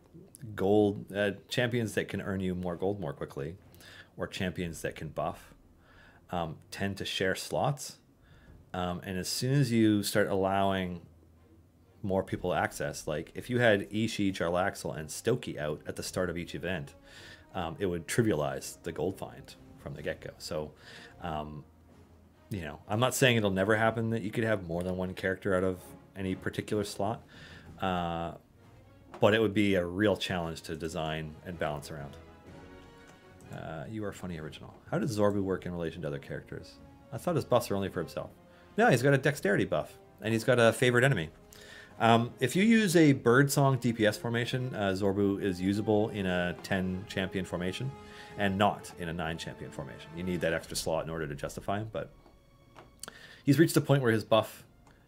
gold champions that can earn you more gold more quickly, or champions that can buff, tend to share slots, and as soon as you start allowing more people access, like if you had Ishii, Jarlaxle, and Stokey out at the start of each event, it would trivialize the gold find from the get-go. So you know, I'm not saying it'll never happen that you could have more than one character out of any particular slot, but it would be a real challenge to design and balance around. You are funny, original. How does Zorbu work in relation to other characters? I thought his buffs are only for himself. No, he's got a dexterity buff, and he's got a favorite enemy. If you use a Birdsong DPS formation, Zorbu is usable in a 10 champion formation and not in a 9 champion formation. You need that extra slot in order to justify him, but he's reached a point where his buff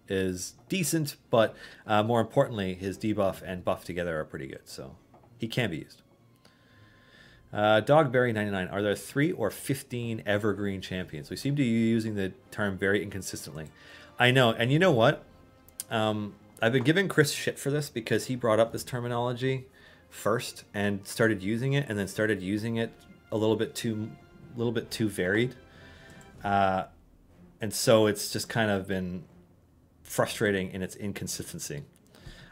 is decent, but more importantly, his debuff and buff together are pretty good, so he can be used. Dogberry99, are there 3 or 15 evergreen champions? We seem to be using the term very inconsistently. I know, and you know what? I've been giving Chris shit for this because he brought up this terminology first and started using it, and then started using it a little bit too varied. And so it's just kind of been frustrating in its inconsistency.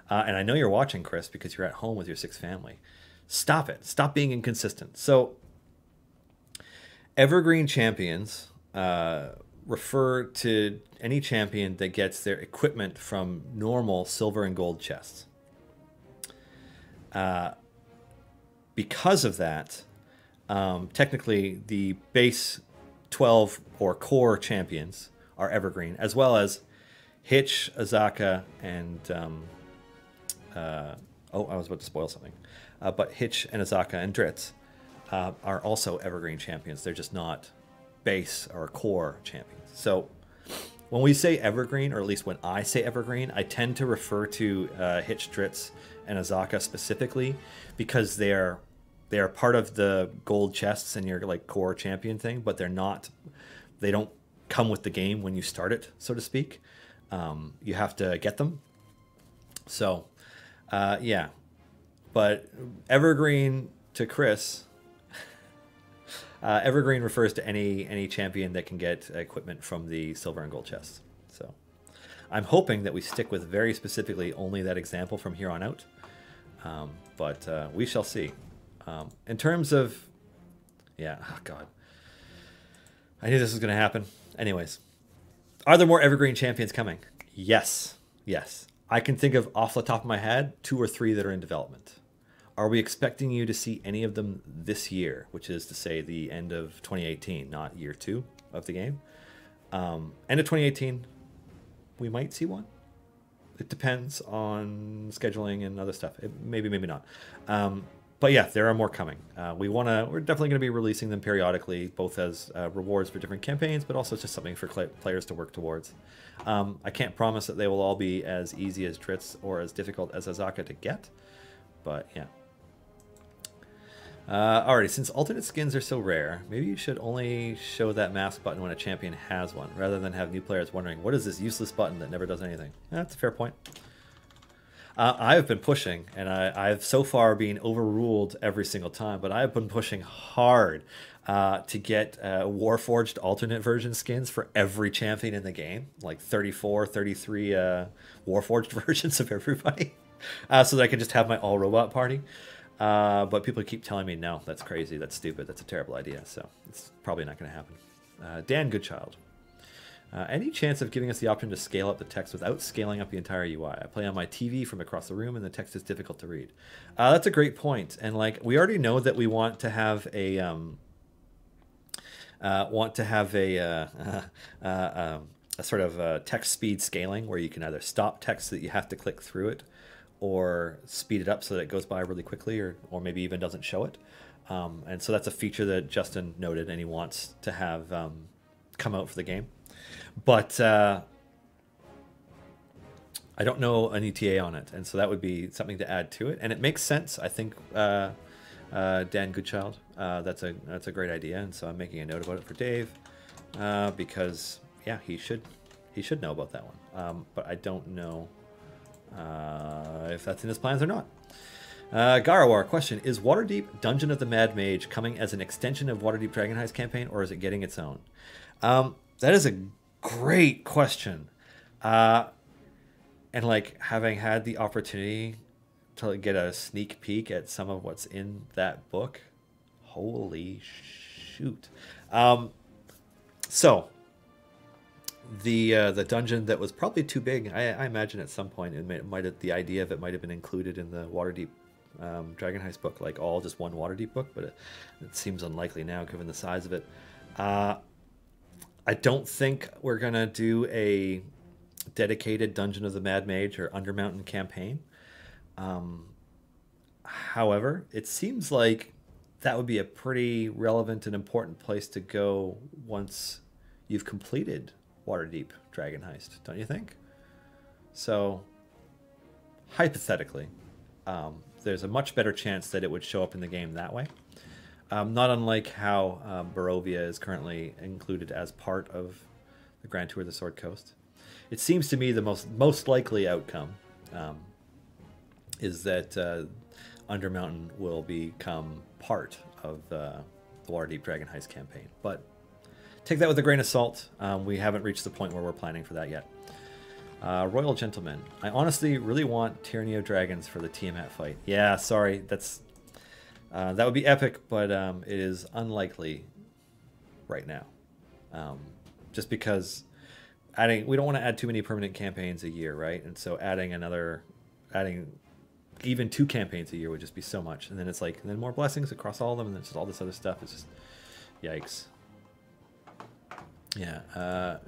And I know you're watching, Chris, because you're at home with your 6th family. Stop it. Stop being inconsistent. So evergreen champions refer to any champion that gets their equipment from normal silver and gold chests. Because of that, technically the base 12 or core champions are evergreen, as well as Hitch, Azaka, and I was about to spoil something, but Hitch and Azaka and Dritz are also evergreen champions. They're just not base or core champions. So when we say evergreen, or at least when I say evergreen, I tend to refer to Hitch, Dritz, and Azaka specifically because they are part of the gold chests and your like core champion thing, but they don't come with the game when you start it, so to speak. You have to get them. So yeah, but evergreen to Chris, evergreen refers to any champion that can get equipment from the silver and gold chests. So I'm hoping that we stick with very specifically only that example from here on out, but we shall see. In terms of, yeah, oh God, I knew this was going to happen. Anyways, are there more evergreen champions coming? Yes. I can think of off the top of my head 2 or 3 that are in development. Are we expecting you to see any of them this year, which is to say the end of 2018, not year 2 of the game? End of 2018, we might see one. It depends on scheduling and other stuff. Maybe not. But yeah, there are more coming. We're definitely going to be releasing them periodically, both as rewards for different campaigns, but also just something for players to work towards. I can't promise that they will all be as easy as Dritz or as difficult as Azaka to get, but yeah. Alrighty, since alternate skins are so rare, maybe you should only show that mask button when a champion has one, rather than have new players wondering, what is this useless button that never does anything? That's a fair point. I've been pushing, and I've so far been overruled every single time, but I've been pushing hard to get Warforged alternate version skins for every champion in the game, like 34, 33 Warforged versions of everybody, so that I can just have my all-robot party. But people keep telling me, no, that's crazy, that's stupid, that's a terrible idea, so it's probably not going to happen. Dan Goodchild. Any chance of giving us the option to scale up the text without scaling up the entire UI? I play on my TV from across the room, and the text is difficult to read. That's a great point. And like, we already know that we want to have a sort of text speed scaling, where you can either stop text so that you have to click through it, or speed it up so that it goes by really quickly, or maybe even doesn't show it. And so that's a feature that Justin noted, and he wants to have come out for the game. But I don't know an ETA on it, and so that would be something to add to it. And it makes sense, I think, Dan Goodchild. That's a great idea, and so I'm making a note about it for Dave, because yeah, he should know about that one. But I don't know if that's in his plans or not. Garawar question: is Waterdeep Dungeon of the Mad Mage coming as an extension of Waterdeep Dragon Heist campaign, or is it getting its own? That is a great question. And like, having had the opportunity to get a sneak peek at some of what's in that book, holy shoot. So the dungeon that was probably too big, I imagine at some point the idea of it might have been included in the Waterdeep Dragon Heist book, like all just one Waterdeep book, but it seems unlikely now given the size of it. I don't think we're gonna do a dedicated Dungeon of the Mad Mage or Undermountain campaign. However, it seems like that would be a pretty relevant and important place to go once you've completed Waterdeep Dragon Heist, don't you think? So, hypothetically, there's a much better chance that it would show up in the game that way. Not unlike how Barovia is currently included as part of the Grand Tour of the Sword Coast. It seems to me the most likely outcome is that Undermountain will become part of the Waterdeep Dragon Heist campaign. But take that with a grain of salt. We haven't reached the point where we're planning for that yet. Royal Gentleman. I honestly really want Tyranny of Dragons for the Tiamat fight. Yeah, sorry. That would be epic, but it is unlikely right now. Just because we don't want to add too many permanent campaigns a year, right? And so adding even 2 campaigns a year would just be so much. And then it's like, and then more blessings across all of them, and then just all this other stuff. It's just, yikes. Yeah.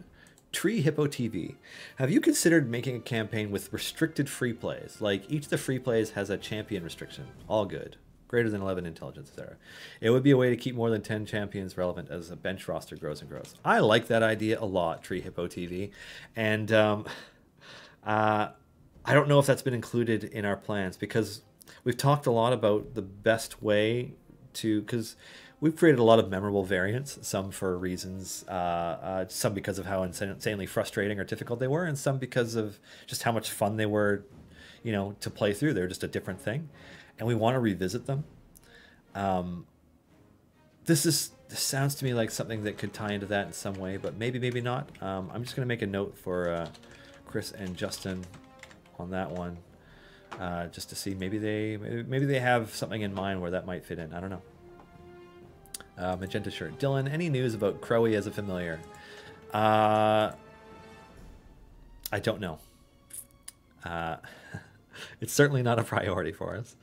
Tree Hippo TV. Have you considered making a campaign with restricted free plays? Like, each of the free plays has a champion restriction. All good. Greater than 11 intelligence, etc. It would be a way to keep more than 10 champions relevant as a bench roster grows and grows. I like that idea a lot, Tree Hippo TV. And I don't know if that's been included in our plans, because we've talked a lot about the best way to, because we've created a lot of memorable variants, some for reasons, some because of how insanely frustrating or difficult they were, and some because of just how much fun they were, to play through. They're just a different thing. And we want to revisit them. This sounds to me like something that could tie into that in some way, but maybe not. I'm just going to make a note for Chris and Justin on that one, just to see maybe they have something in mind where that might fit in. I don't know. Magenta shirt. Dylan, any news about Crowley as a familiar? I don't know. It's certainly not a priority for us.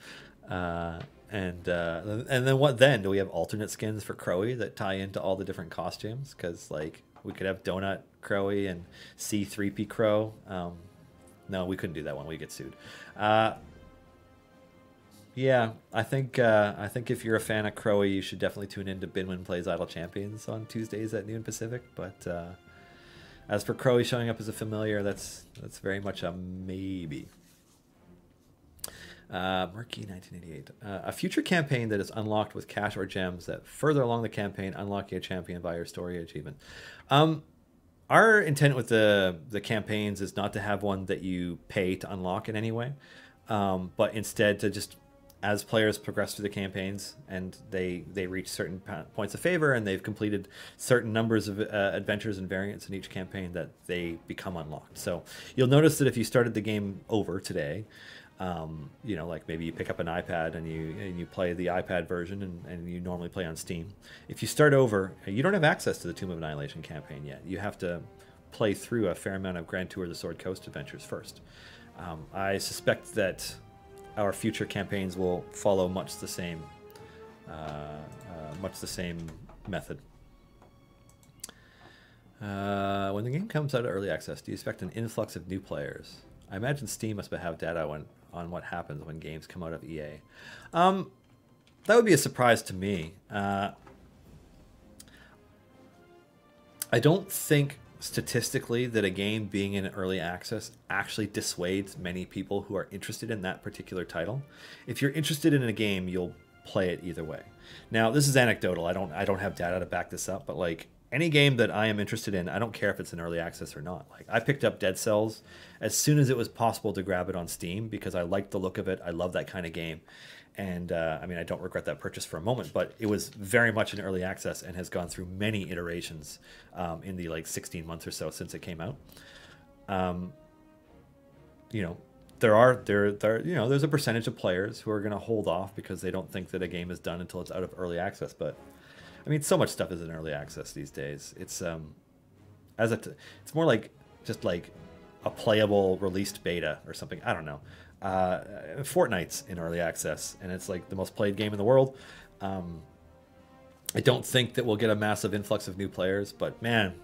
And then what then? Do we have alternate skins for Crowley that tie into all the different costumes? Because like we could have Donut Crowley and C3P Crow. No, we couldn't do that one. We get sued. Yeah, I think if you're a fan of Crowley, you should definitely tune in to Binwin Plays Idle Champions on Tuesdays at noon Pacific. But as for Crowley showing up as a familiar, that's very much a maybe. Murky 1988. A future campaign that is unlocked with cash or gems that further along the campaign unlock a champion via your story achievement. Our intent with the campaigns is not to have one that you pay to unlock in any way, but instead to just, as players progress through the campaigns and they reach certain points of favor and they've completed certain numbers of adventures and variants in each campaign, that they become unlocked. So you'll notice that if you started the game over today, like maybe you pick up an iPad and you play the iPad version and you normally play on Steam. If you start over, you don't have access to the Tomb of Annihilation campaign yet. You have to play through a fair amount of Grand Tour of the Sword Coast adventures first. I suspect that our future campaigns will follow much the same method. When the game comes out of early access, do you expect an influx of new players? I imagine Steam must have data on what happens when games come out of EA. That would be a surprise to me. I don't think statistically that a game being in early access actually dissuades many people who are interested in that particular title. If you're interested in a game, you'll play it either way. Now, this is anecdotal. I don't have data to back this up, but like any game that I am interested in, I don't care if it's in early access or not. Like I picked up Dead Cells as soon as it was possible to grab it on Steam because I liked the look of it. I love that kind of game. And I mean, I don't regret that purchase for a moment, but it was very much in early access and has gone through many iterations in the like 16 months or so since it came out. You know, there's a percentage of players who are going to hold off because they don't think that a game is done until it's out of early access. But I mean, so much stuff is in early access these days. It's it's more like just like a playable released beta or something. I don't know. Fortnite's in early access, and it's like the most played game in the world. I don't think that we'll get a massive influx of new players, but man,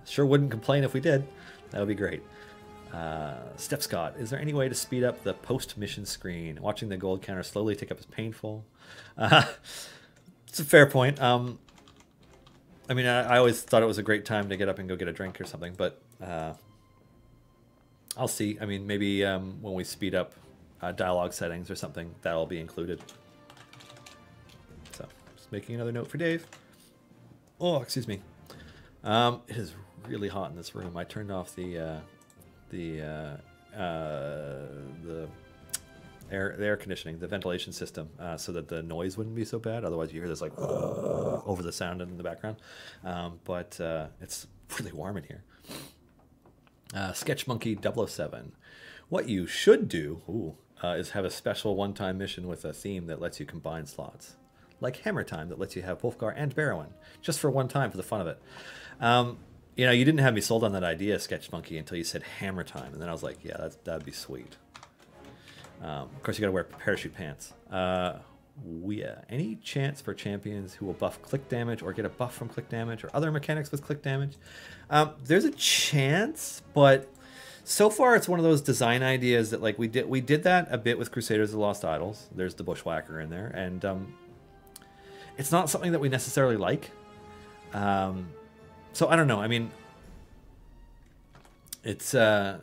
sure wouldn't complain if we did. That would be great. Steph Scott, is there any way to speed up the post-mission screen? Watching the gold counter slowly tick up is painful. It's a fair point. I mean, I always thought it was a great time to get up and go get a drink or something, but I'll see. I mean, maybe when we speed up dialogue settings or something, that'll be included. So, just making another note for Dave. Oh, excuse me. It is really hot in this room. I turned off the air conditioning, the ventilation system, so that the noise wouldn't be so bad. Otherwise, you hear this like over the sound in the background. But it's really warm in here. Sketch Monkey 007. What you should do is have a special one-time mission with a theme that lets you combine slots, like Hammer Time that lets you have Wolfgar and Barrowan just for one time for the fun of it. You know, you didn't have me sold on that idea, Sketch Monkey, until you said Hammer Time, and then I was like, yeah, that'd be sweet. Of course, you got to wear parachute pants. Any chance for champions who will buff click damage or get a buff from click damage or other mechanics with click damage? There's a chance, but so far it's one of those design ideas that like we did that a bit with Crusaders of the Lost Idols. There's the Bushwhacker in there, and it's not something that we necessarily like. So I don't know. I mean, it's not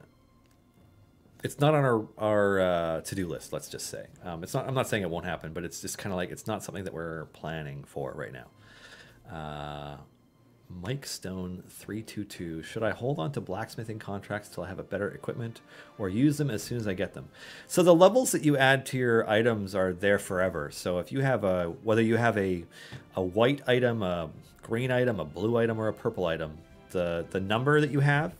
on our to-do list, let's just say. It's not. I'm not saying it won't happen, but it's just kind of like it's not something that we're planning for right now. Mike Stone 322. Should I hold on to blacksmithing contracts till I have a better equipment, or use them as soon as I get them? So the levels that you add to your items are there forever. So if you have whether you have a white item, a green item, a blue item, or a purple item, the number that you have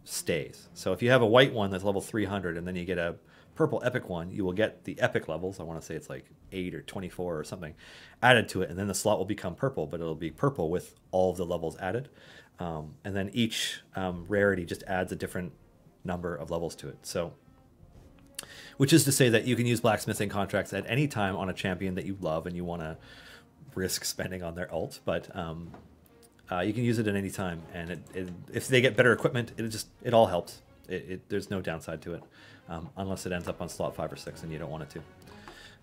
stays. So if you have a white one that's level 300 and then you get a purple epic one, you will get the epic levels. I want to say it's like 8 or 24 or something added to it, and then the slot will become purple, but it'll be purple with all of the levels added. And then each rarity just adds a different number of levels to it. So, which is to say that you can use blacksmithing contracts at any time on a champion that you love and you want to risk spending on their ult, but you can use it at any time, and if they get better equipment, it all helps. There's no downside to it, unless it ends up on slot 5 or 6 and you don't want it to.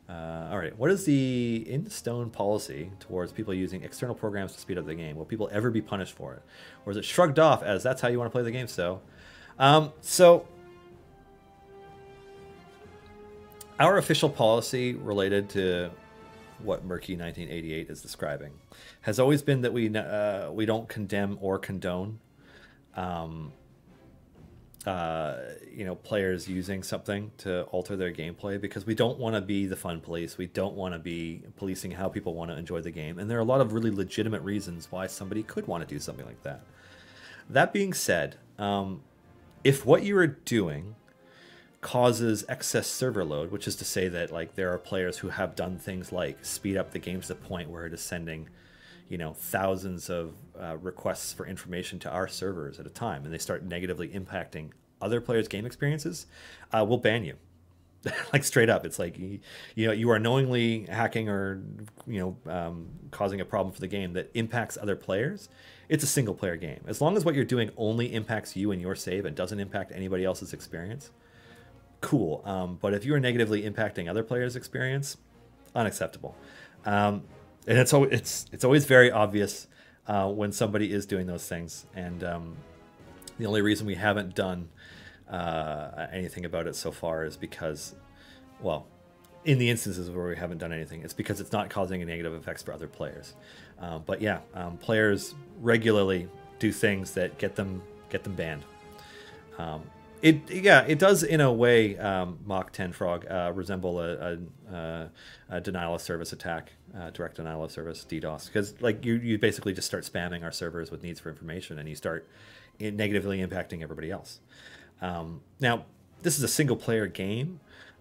All right, what is the in-stone policy towards people using external programs to speed up the game? Will people ever be punished for it, or is it shrugged off as that's how you want to play the game? So our official policy related to what Murky 1988 is describing has always been that we don't condemn or condone players using something to alter their gameplay, because we don't want to be the fun police. We don't want to be policing how people want to enjoy the game, and there are a lot of really legitimate reasons why somebody could want to do something like that. That being said, if what you are doing causes excess server load, which is to say that like there are players who have done things like speed up the game to the point where it is sending thousands of requests for information to our servers at a time, and they start negatively impacting other players' game experiences, we'll ban you. Like straight up, it's like you are knowingly hacking or causing a problem for the game that impacts other players. It's a single player game. As long as what you're doing only impacts you and your save and doesn't impact anybody else's experience, cool. But if you are negatively impacting other players' experience, unacceptable. And it's always very obvious when somebody is doing those things. And the only reason we haven't done anything about it so far is because, well, in the instances where we haven't done anything, it's because it's not causing any negative effects for other players. But yeah, players regularly do things that get them banned. It does in a way, Mach 10 Frog, resemble a denial of service attack, direct denial of service, DDoS, because like you basically just start spamming our servers with needs for information, and you start negatively impacting everybody else. Now, this is a single player game,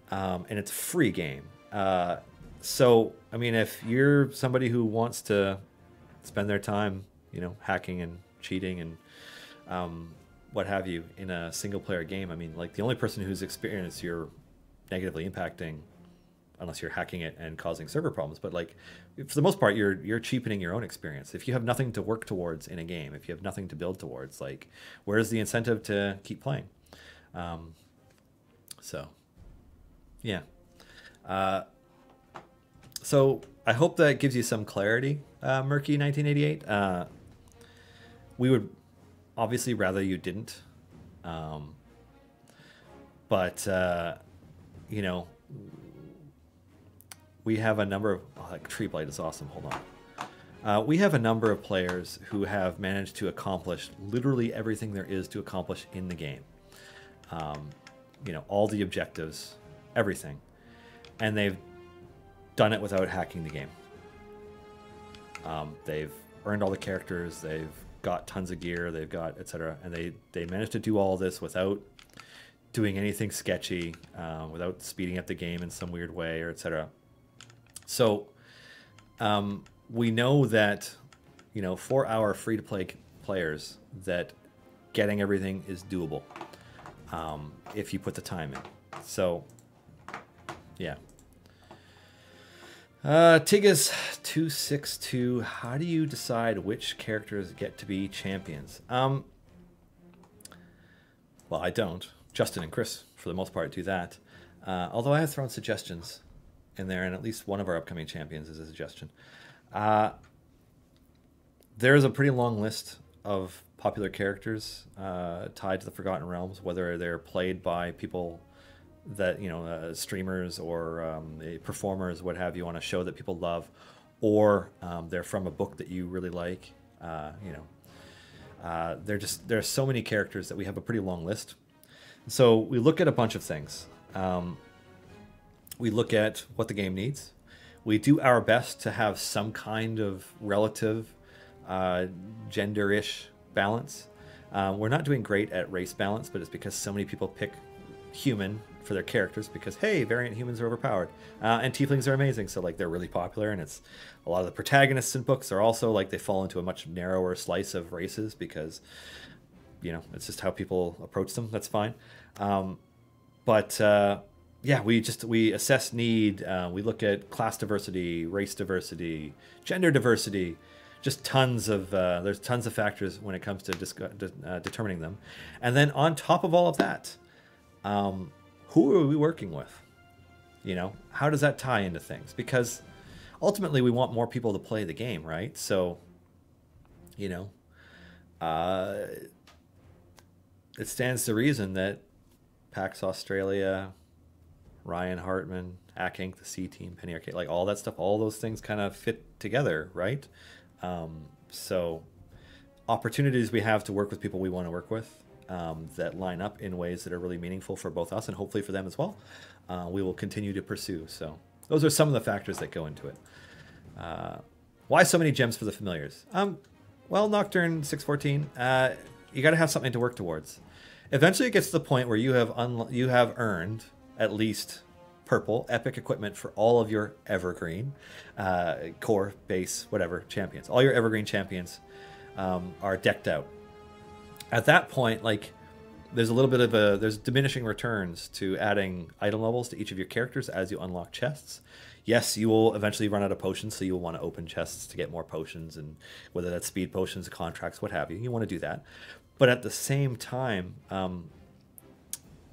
and it's a free game. So, I mean, if you're somebody who wants to spend their time, hacking and cheating and what have you in a single player game, I mean, like the only person whose experience you're negatively impacting, unless you're hacking it and causing server problems, but like for the most part, you're cheapening your own experience. If you have nothing to work towards in a game, if you have nothing to build towards, like where's the incentive to keep playing? So yeah. So I hope that gives you some clarity, Murky 1988. We would obviously rather you didn't. But we have a number of, like Tree Blight is awesome. Hold on. We have a number of players who have managed to accomplish literally everything there is to accomplish in the game. All the objectives, everything. And they've done it without hacking the game. They've earned all the characters, they've got tons of gear, they've got etc. And they managed to do all this without doing anything sketchy, without speeding up the game in some weird way or etc. So we know that, for our free-to-play players, that getting everything is doable if you put the time in. So, yeah. Tigas262, how do you decide which characters get to be champions? Well, I don't. Justin and Chris, for the most part, do that. Although I have thrown suggestions in there, and at least one of our upcoming champions is a suggestion. There's a pretty long list of popular characters tied to the Forgotten Realms, whether they're played by people that, streamers or performers, what have you, on a show that people love, or they're from a book that you really like. There's so many characters that we have a pretty long list. So we look at a bunch of things. We look at what the game needs. We do our best to have some kind of relative gender-ish balance. We're not doing great at race balance, but it's because so many people pick human for their characters because, hey, variant humans are overpowered. And tieflings are amazing, so like they're really popular, and it's a lot of the protagonists in books are also like they fall into a much narrower slice of races because, it's just how people approach them. That's fine. Yeah, we assess need. We look at class diversity, race diversity, gender diversity, just tons of there's tons of factors when it comes to determining them. And then on top of all of that, who are we working with? How does that tie into things? Because ultimately we want more people to play the game, right? So, it stands to reason that PAX Australia, Ryan Hartman, Hack Inc., the C Team, Penny Arcade, like all that stuff, all those things kind of fit together, right? So opportunities we have to work with people we want to work with that line up in ways that are really meaningful for both us and hopefully for them as well, we will continue to pursue. So those are some of the factors that go into it. Why so many gems for the familiars? Well, Nocturne 614, you got to have something to work towards. Eventually it gets to the point where you have earned, at least purple epic equipment for all of your evergreen core, base, whatever champions. All your evergreen champions are decked out. At that point, like, there's a little bit of there's diminishing returns to adding item levels to each of your characters as you unlock chests. Yes, you will eventually run out of potions, so you'll want to open chests to get more potions, and whether that's speed potions, contracts, what have you, you want to do that. But at the same time,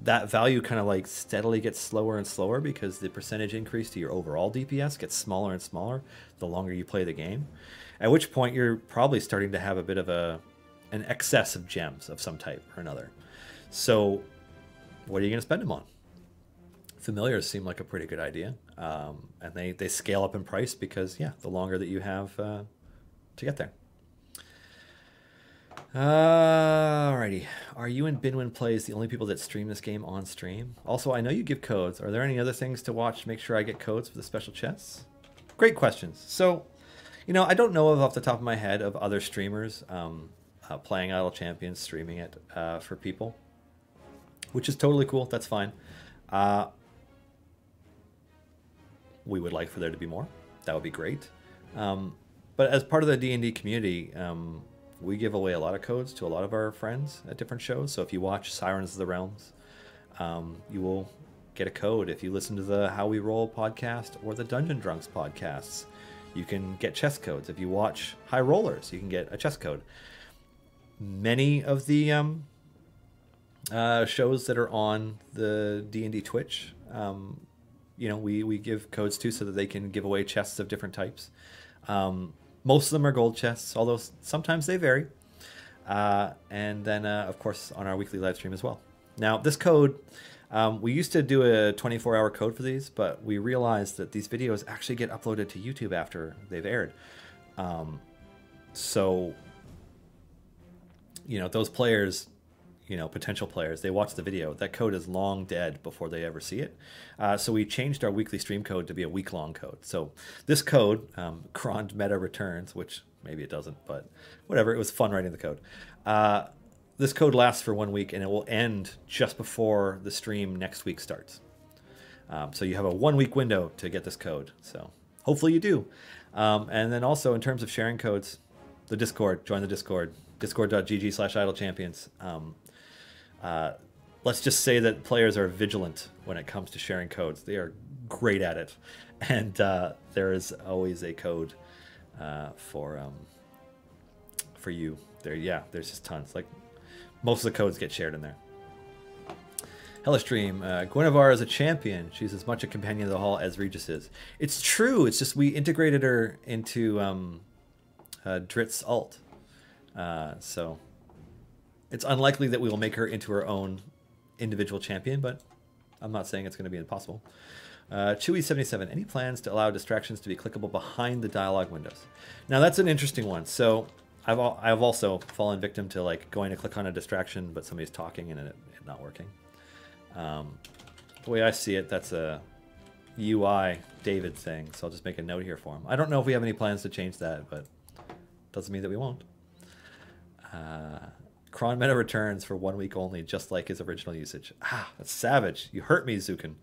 that value kind of like steadily gets slower and slower because the percentage increase to your overall DPS gets smaller and smaller the longer you play the game. At which point you're probably starting to have a bit of an excess of gems of some type or another. So what are you going to spend them on? Familiars seem like a pretty good idea. And they scale up in price because, yeah, the longer that you have to get there. Alrighty. Are you and Binwin Plays the only people that stream this game on stream? Also, I know you give codes. Are there any other things to watch to make sure I get codes for the special chests? Great questions. So, you know, I don't know off the top of my head of other streamers playing Idle Champions, streaming it for people, which is totally cool. That's fine. We would like for there to be more. That would be great. But as part of the D&D community, we give away a lot of codes to a lot of our friends at different shows. So if you watch Sirens of the Realms, you will get a code. If you listen to the How We Roll podcast or the Dungeon Drunks podcasts, you can get chest codes. If you watch High Rollers, you can get a chest code. Many of the shows that are on the D&D Twitch, you know, we give codes to so that they can give away chests of different types. Most of them are gold chests, although sometimes they vary. And then, of course, on our weekly live stream as well. Now, this code, we used to do a 24-hour code for these, but we realized that these videos actually get uploaded to YouTube after they've aired. So, you know, those players, you know, potential players, they watch the video. That code is long dead before they ever see it. So we changed our weekly stream code to be a week-long code. So this code, Cron Meta Returns, which maybe it doesn't, but whatever, it was fun writing the code. This code lasts for 1 week, and it will end just before the stream next week starts. So you have a 1 week window to get this code. So hopefully you do. And then also in terms of sharing codes, the Discord, join the Discord, discord.gg/idlechampions. Let's just say that players are vigilant when it comes to sharing codes. They are great at it. And there is always a code for you. There's just tons. Like, most of the codes get shared in there. Hellastream, Guinevere is a champion. She's as much a companion of the hall as Regis is. It's true. It's just we integrated her into Drit's ult. So it's unlikely that we will make her into her own individual champion, but I'm not saying it's going to be impossible. Chewy77, any plans to allow distractions to be clickable behind the dialogue windows? Now that's an interesting one. So I've also fallen victim to like going to click on a distraction, but somebody's talking and it not working. The way I see it, that's a UI David thing. So I'll just make a note here for him. I don't know if we have any plans to change that, but doesn't mean that we won't. Cron Meta returns for 1 week only, just like his original usage. Ah, that's savage. You hurt me, Zukin.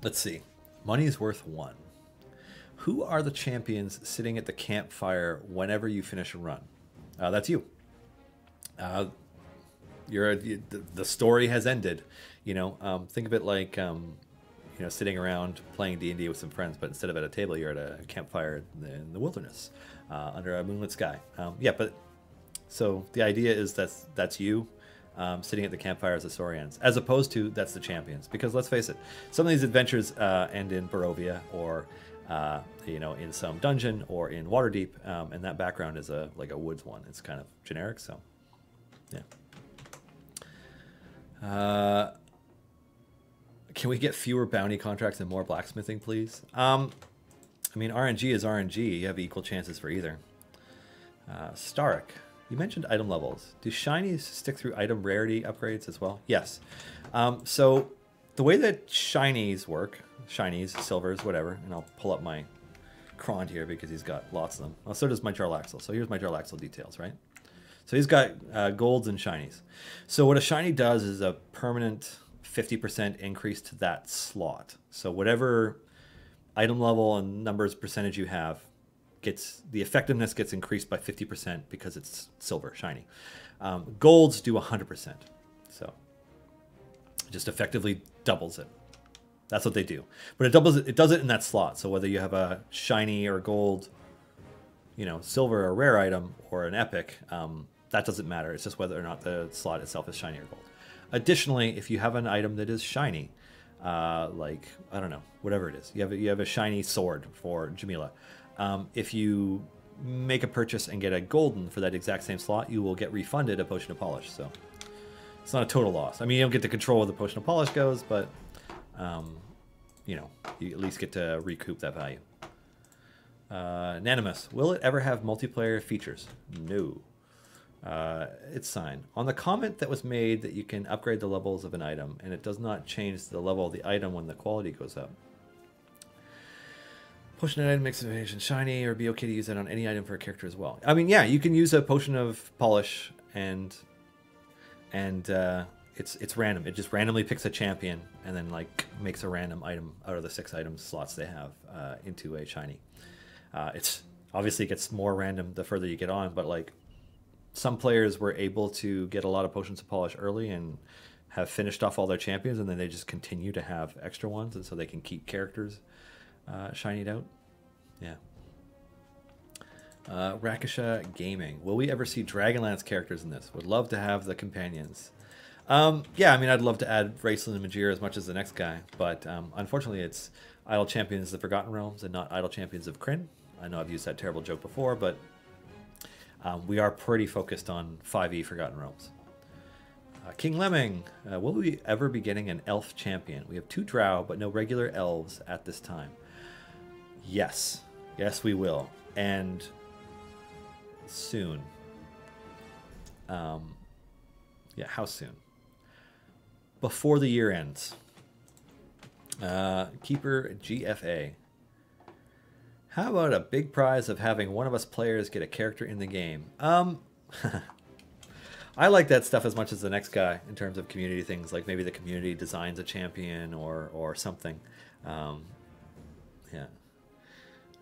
Let's see. Money's worth 1. Who are the champions sitting at the campfire whenever you finish a run? That's you. The story has ended. You know, think of it like you know, sitting around playing D&D with some friends, but instead of at a table, you're at a campfire in the wilderness under a moonlit sky. Yeah, but so the idea is that's you sitting at the campfire as the story ends, as opposed to that's the champions. Because let's face it, some of these adventures end in Barovia or you know, in some dungeon or in Waterdeep, and that background is like a woods one. It's kind of generic, so yeah. Can we get fewer bounty contracts and more blacksmithing, please? I mean, RNG is RNG. You have equal chances for either. Starik, you mentioned item levels. Do shinies stick through item rarity upgrades as well? Yes. So the way that shinies work, shinies, silvers, whatever, and I'll pull up my Cron here because he's got lots of them. Oh, so does my Jarlaxle. So here's my Jarlaxle details, right? So he's got golds and shinies. So what a shiny does is a permanent 50% increase to that slot. So whatever item level and numbers percentage you have, the effectiveness gets increased by 50% because it's silver shiny. Golds do 100%. So it just effectively doubles it. That's what they do. But it does it in that slot. So whether you have a shiny or gold, silver or rare item or an epic, that doesn't matter. It's just whether or not the slot itself is shiny or gold. Additionally, if you have an item that is shiny, like, I don't know, whatever it is, you have a shiny sword for Jamila. If you make a purchase and get a golden for that exact same slot, you will get refunded a potion of polish. So it's not a total loss. I mean, you don't get to control where the potion of polish goes, but you at least get to recoup that value. Nanimus, will it ever have multiplayer features? No. It's signed. On the comment that was made that you can upgrade the levels of an item, and it does not change the level of the item when the quality goes up. Potion item makes it shiny, or be okay to use it on any item for a character as well. I mean, yeah, you can use a potion of polish, and it's random. It just randomly picks a champion, and then like makes a random item out of the 6 item slots they have into a shiny. It's obviously it gets more random the further you get on, but like some players were able to get a lot of potions of polish early and have finished off all their champions, and then they just continue to have extra ones, and so they can keep characters shinied out. Yeah. Rakisha Gaming. Will we ever see Dragonlance characters in this? Would love to have the companions. Yeah, I mean, I'd love to add Raceland and Majir as much as the next guy, but unfortunately it's Idle Champions of the Forgotten Realms and not Idle Champions of Krynn. I know I've used that terrible joke before, but we are pretty focused on 5e Forgotten Realms. King Lemming, will we ever be getting an elf champion? We have 2 drow, but no regular elves at this time. Yes. Yes, we will. And soon. Yeah, how soon? Before the year ends. Keeper GFA. How about a big prize of having one of us players get a character in the game? I like that stuff as much as the next guy in terms of community things, like maybe the community designs a champion or something. Yeah.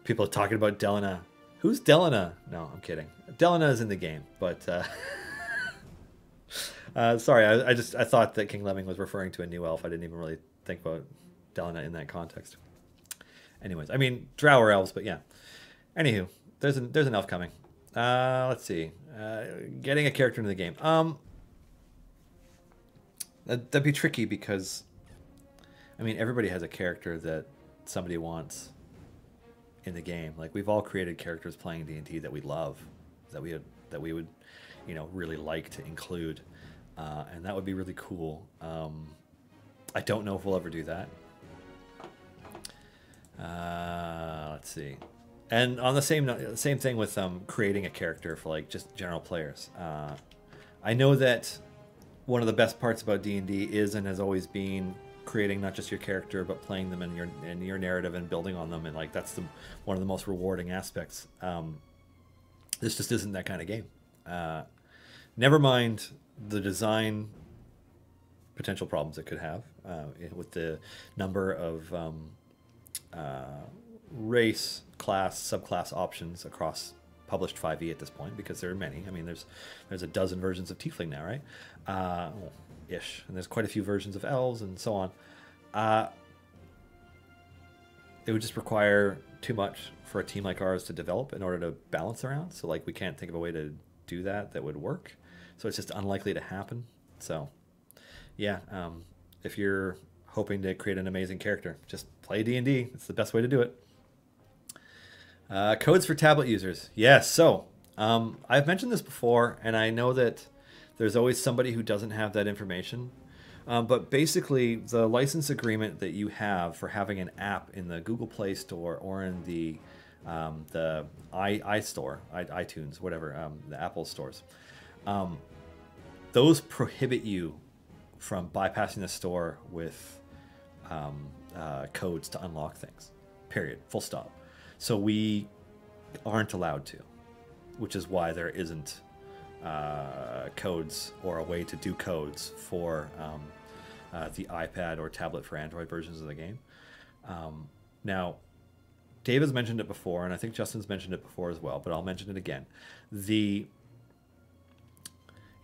People are talking about Delina. Who's Delina? No, I'm kidding. Delina is in the game, but sorry, I thought that King Lemming was referring to a new elf. I didn't even really think about Delina in that context. Anyways, I mean, drow or elves, but yeah. Anywho, there's an elf coming. Let's see. Getting a character into the game. That'd be tricky because, I mean, everybody has a character that somebody wants in the game. Like, we've all created characters playing D&D that we love, that we would, really like to include, and that would be really cool. I don't know if we'll ever do that. Let's see. And on the same thing with creating a character for like just general players. I know that one of the best parts about D&D is and has always been creating not just your character but playing them in your narrative and building on them, and like that's one of the most rewarding aspects. This just isn't that kind of game. Never mind the design potential problems it could have with the number of race, class, subclass options across published 5e at this point, because there are many. I mean, there's a dozen versions of Tiefling now, right? Ish. And there's quite a few versions of elves and so on. It would just require too much for a team like ours to develop in order to balance around. So like we can't think of a way to do that would work. So it's just unlikely to happen. So yeah, if you're hoping to create an amazing character, just play D&D. It's the best way to do it. Codes for tablet users. Yes, so I've mentioned this before, and I know that there's always somebody who doesn't have that information. But basically, the license agreement that you have for having an app in the Google Play Store or in the iStore, iTunes, whatever, the Apple stores, those prohibit you from bypassing the store with codes to unlock things. Period. Full stop. So we aren't allowed to, which is why there isn't codes or a way to do codes for the iPad or tablet for Android versions of the game. Now, Dave has mentioned it before, and I think Justin's mentioned it before as well, but I'll mention it again. In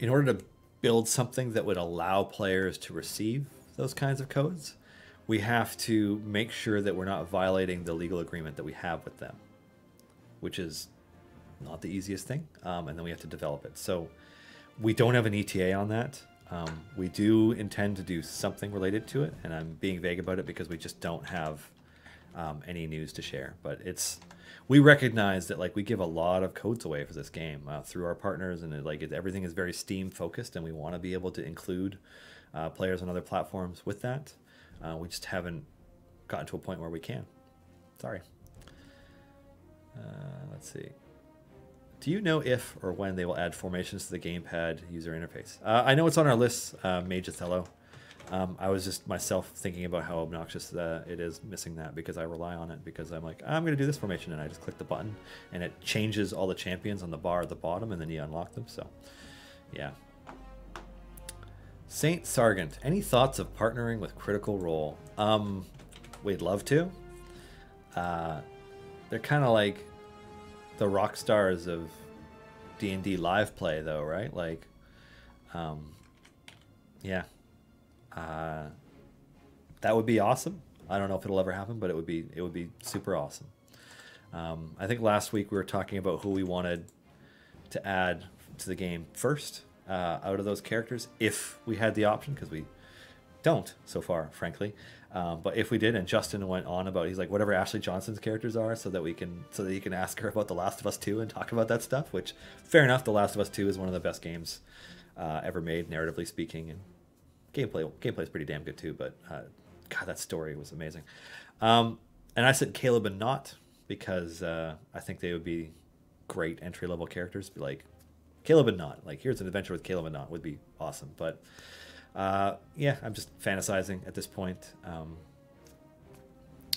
order to build something that would allow players to receive those kinds of codes, we have to make sure that we're not violating the legal agreement that we have with them, which is not the easiest thing, and then we have to develop it. So we don't have an ETA on that. We do intend to do something related to it, and I'm being vague about it because we just don't have any news to share. But we recognize that like we give a lot of codes away for this game through our partners, and everything is very Steam focused, and we want to be able to include players on other platforms with that. We just haven't gotten to a point where we can. Sorry. Let's see. Do you know if or when they will add formations to the gamepad user interface? I know it's on our list, Mage Othello. I was just myself thinking about how obnoxious it is missing that, because I rely on it, because I'm like, I'm going to do this formation, and I just click the button and it changes all the champions on the bar at the bottom, and then you unlock them. So yeah. Saint Sargent, any thoughts of partnering with Critical Role? We'd love to. They're kind of like the rock stars of D&D live play, though, right? Like, yeah. That would be awesome. I don't know if it'll ever happen, but it would be super awesome. I think last week we were talking about who we wanted to add to the game first out of those characters, if we had the option, because we don't so far, frankly. But if we did, and Justin went on about, he's like, whatever Ashley Johnson's characters are, so that you can ask her about The Last of Us 2 and talk about that stuff. Which, fair enough, The Last of Us 2 is one of the best games ever made, narratively speaking, and gameplay is pretty damn good too. But God, that story was amazing. And I said Caleb and Nott because I think they would be great entry level characters. Like Caleb and Nott, like here's an adventure with Caleb and Nott would be awesome. But yeah, I'm just fantasizing at this point.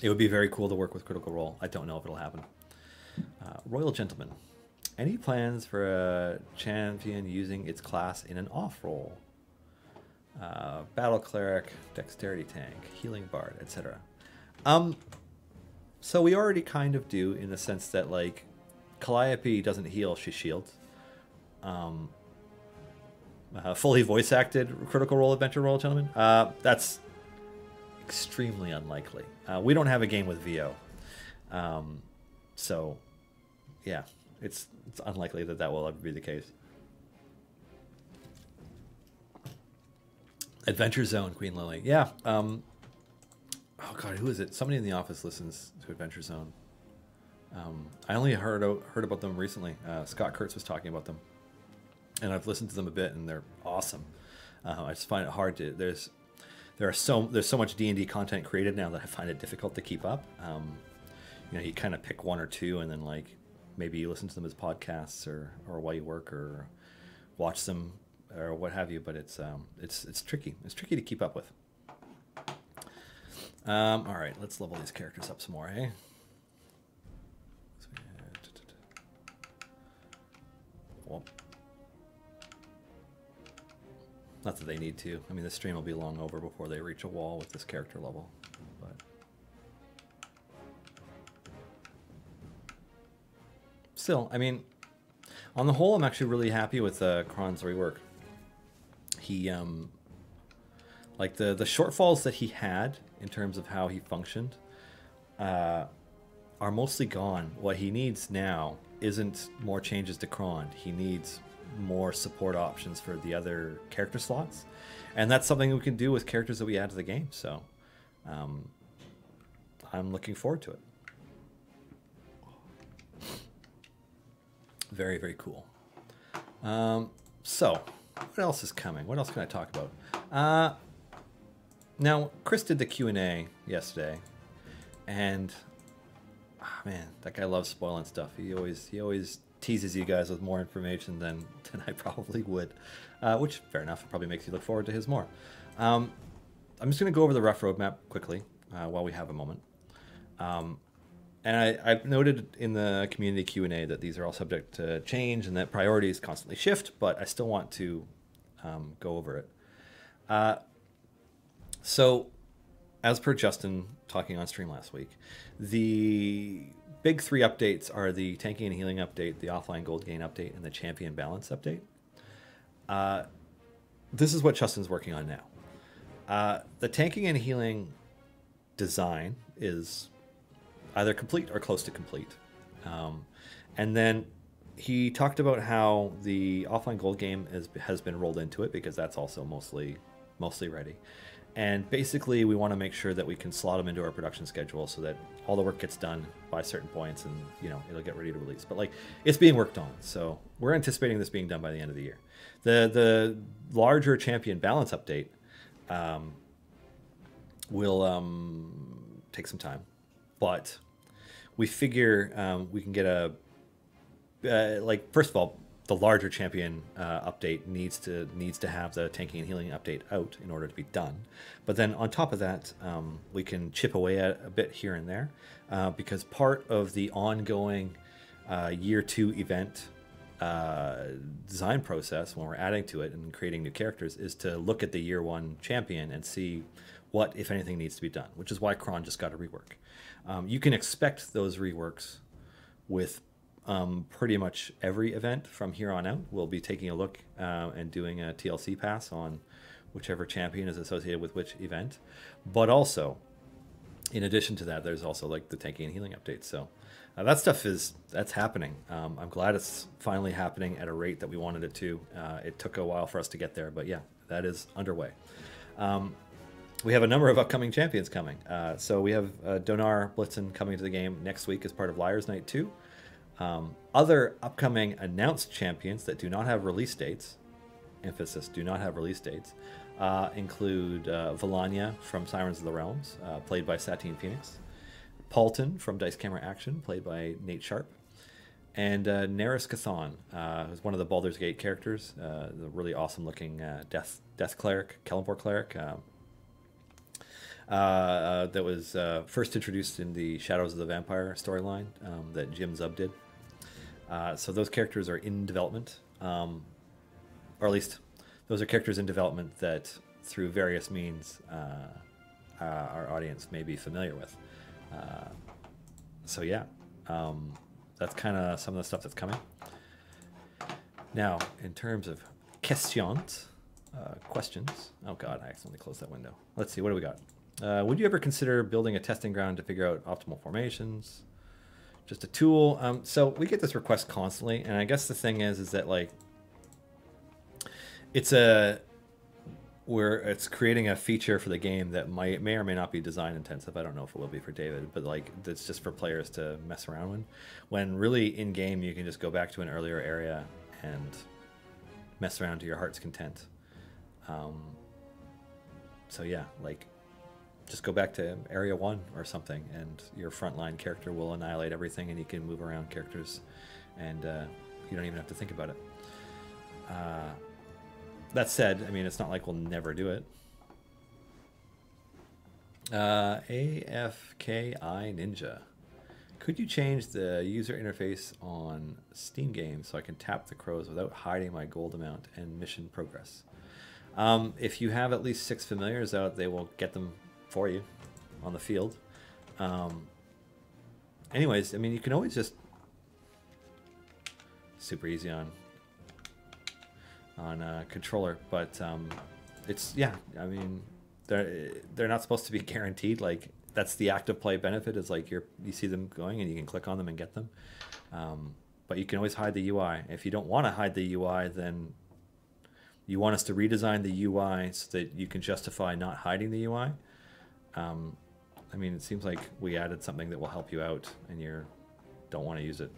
It would be very cool to work with Critical Role. I don't know if it'll happen. Royal Gentleman, any plans for a champion using its class in an off role? Battle Cleric, Dexterity Tank, Healing Bard, etc. So we already kind of do, in the sense that like Calliope doesn't heal, she shields. Fully voice acted Critical Role adventure Royal Gentleman. That's extremely unlikely. We don't have a game with VO, so yeah, it's unlikely that will ever be the case. Adventure Zone, Queen Lily. Yeah. Oh God, who is it? Somebody in the office listens to Adventure Zone. I only heard about them recently. Scott Kurtz was talking about them, and I've listened to them a bit, and they're awesome. I just find it hard to. There's so much D&D content created now that I find it difficult to keep up. You kind of pick one or two, and then like maybe you listen to them as podcasts or while you work or watch them or what have you. But it's tricky. It's tricky to keep up with. All right, let's level these characters up some more, eh? Well, not that they need to. I mean, the stream will be long over before they reach a wall with this character level. But still, I mean, on the whole, I'm actually really happy with Kron's rework. He, like the shortfalls that he had in terms of how he functioned are mostly gone. What he needs now isn't more changes to Kron. He needs more support options for the other character slots, and that's something we can do with characters that we add to the game. So I'm looking forward to it. Very, very cool. So what else is coming? What else can I talk about? Now, Chris did the Q&A yesterday, and man, that guy loves spoiling stuff. He always teases you guys with more information than I probably would, which, fair enough, probably makes you look forward to his more. I'm just going to go over the rough roadmap quickly while we have a moment. I've noted in the community Q&A that these are all subject to change and that priorities constantly shift, but I still want to go over it. So, as per Justin talking on stream last week, the big 3 updates are the tanking and healing update, the offline gold gain update, and the champion balance update. This is what Justin's working on now. The tanking and healing design is either complete or close to complete. And then he talked about how the offline gold game has been rolled into it because that's also mostly ready. And basically, we want to make sure that we can slot them into our production schedule so that all the work gets done by certain points, and it'll get ready to release. But like, it's being worked on, so we're anticipating this being done by the end of the year. The larger champion balance update will take some time, but we figure we can get a first of all, the larger champion update needs to have the tanking and healing update out in order to be done. But then on top of that, we can chip away at a bit here and there because part of the ongoing year 2 event design process when we're adding to it and creating new characters is to look at the year 1 champion and see what, if anything, needs to be done, which is why Kron just got a rework. You can expect those reworks with pretty much every event from here on out. We'll be taking a look and doing a TLC pass on whichever champion is associated with which event. But also, in addition to that, there's also like the tanking and healing updates. So that stuff that's happening. I'm glad it's finally happening at a rate that we wanted it to. It took a while for us to get there, but yeah, that is underway. We have a number of upcoming champions coming. So we have Donar Blitzen coming to the game next week as part of Liar's Night 2. Other upcoming announced champions that do not have release dates, emphasis, do not have release dates, include Valanya from Sirens of the Realms, played by Satine Phoenix, Paulton from Dice Camera Action, played by Nate Sharp, and Neris Cathan, who's one of the Baldur's Gate characters, the really awesome looking Death Cleric, Kellenborg Cleric, that was first introduced in the Shadows of the Vampire storyline that Jim Zub did. So those characters are in development, or at least those are characters in development that through various means our audience may be familiar with. So yeah, that's kind of some of the stuff that's coming. Now, in terms of questions, oh god, I accidentally closed that window. Let's see, what do we got? Would you ever consider building a testing ground to figure out optimal formations? Just a tool. So we get this request constantly, and I guess the thing is that like it's creating a feature for the game that may or may not be design intensive. I don't know if it will be for David, but like it's just for players to mess around with. When really in game you can just go back to an earlier area and mess around to your heart's content. So yeah, like just go back to area 1 or something, and your frontline character will annihilate everything, and you can move around characters, and you don't even have to think about it. That said, I mean, it's not like we'll never do it. AFKI Ninja. Could you change the user interface on Steam games so I can tap the crows without hiding my gold amount and mission progress? If you have at least 6 familiars out, they will get them for you on the field. Anyways, I mean, you can always just super easy on controller, but it's yeah. I mean, they're not supposed to be guaranteed. Like that's the active play benefit is like you see them going and you can click on them and get them. But you can always hide the UI. If you don't want to hide the UI, then you want us to redesign the UI so that you can justify not hiding the UI. I mean, it seems like we added something that will help you out and you don't want to use it.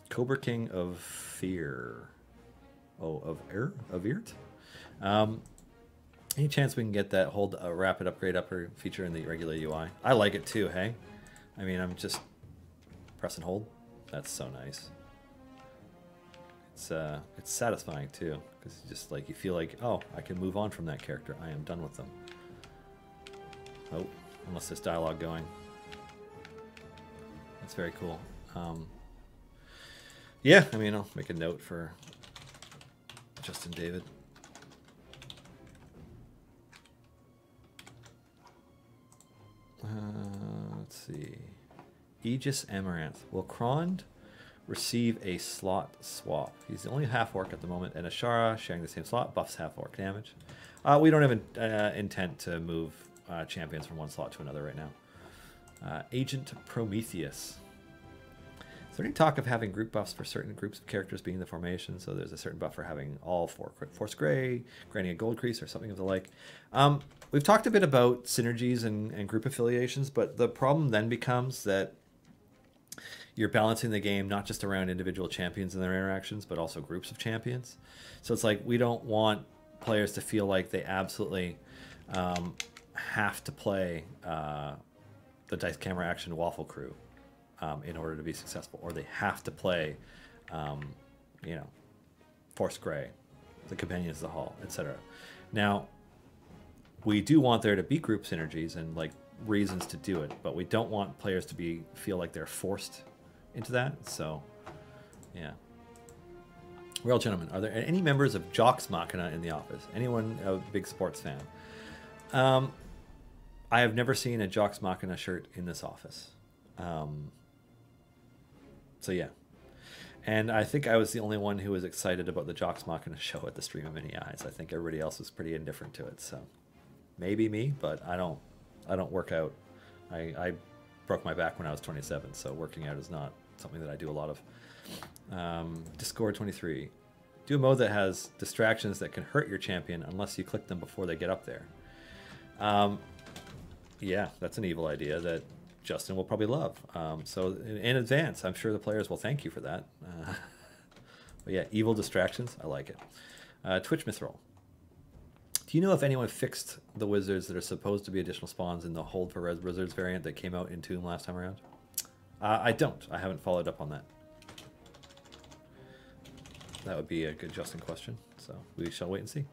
Cobra King of Fear. Oh, of Irt? Any chance we can get that hold a rapid upgrade upper feature in the regular UI? I like it too, hey? I mean, I'm just press and hold. That's so nice. It's satisfying too, because just like you feel like, oh, I can move on from that character. I am done with them. Oh, unless there's dialogue going. That's very cool. Yeah, I mean, I'll make a note for Justin David. Let's see. Aegis Amaranth. Will Krond receive a slot swap? He's the only half-orc at the moment, and Ashara, sharing the same slot, buffs half-orc damage. We don't have an intent to move champions from one slot to another right now. Agent Prometheus. Is there any talk of having group buffs for certain groups of characters being in the formation? So there's a certain buff for having all four Force Grey, granting a gold crease, or something of the like. We've talked a bit about synergies and group affiliations, but the problem then becomes that you're balancing the game not just around individual champions and their interactions, but also groups of champions. So it's like we don't want players to feel like they absolutely have to play the Dice Camera Action Waffle Crew in order to be successful, or they have to play, you know, Force Grey, the Companions of the Hall, etc. Now, we do want there to be group synergies and like reasons to do it, but we don't want players to feel like they're forced into that. So, yeah. Well, gentlemen, are there any members of Jocks Machina in the office? Anyone a big sports fan? I have never seen a Jocks Machina shirt in this office. So yeah. And I think I was the only one who was excited about the Jocks Machina show at the Stream of Many Eyes. I think everybody else was pretty indifferent to it. So maybe me, but I don't work out. I broke my back when I was 27, so working out is not something that I do a lot of. Discord 23. Do a mode that has distractions that can hurt your champion unless you click them before they get up there. Yeah, that's an evil idea that Justin will probably love. So in advance, I'm sure the players will thank you for that. But yeah, evil distractions, I like it. Twitch Mithril. Do you know if anyone fixed the wizards that are supposed to be additional spawns in the Hold for Res Wizards variant that came out in Tomb last time around? I don't. I haven't followed up on that. That would be a good Justin question. So we shall wait and see.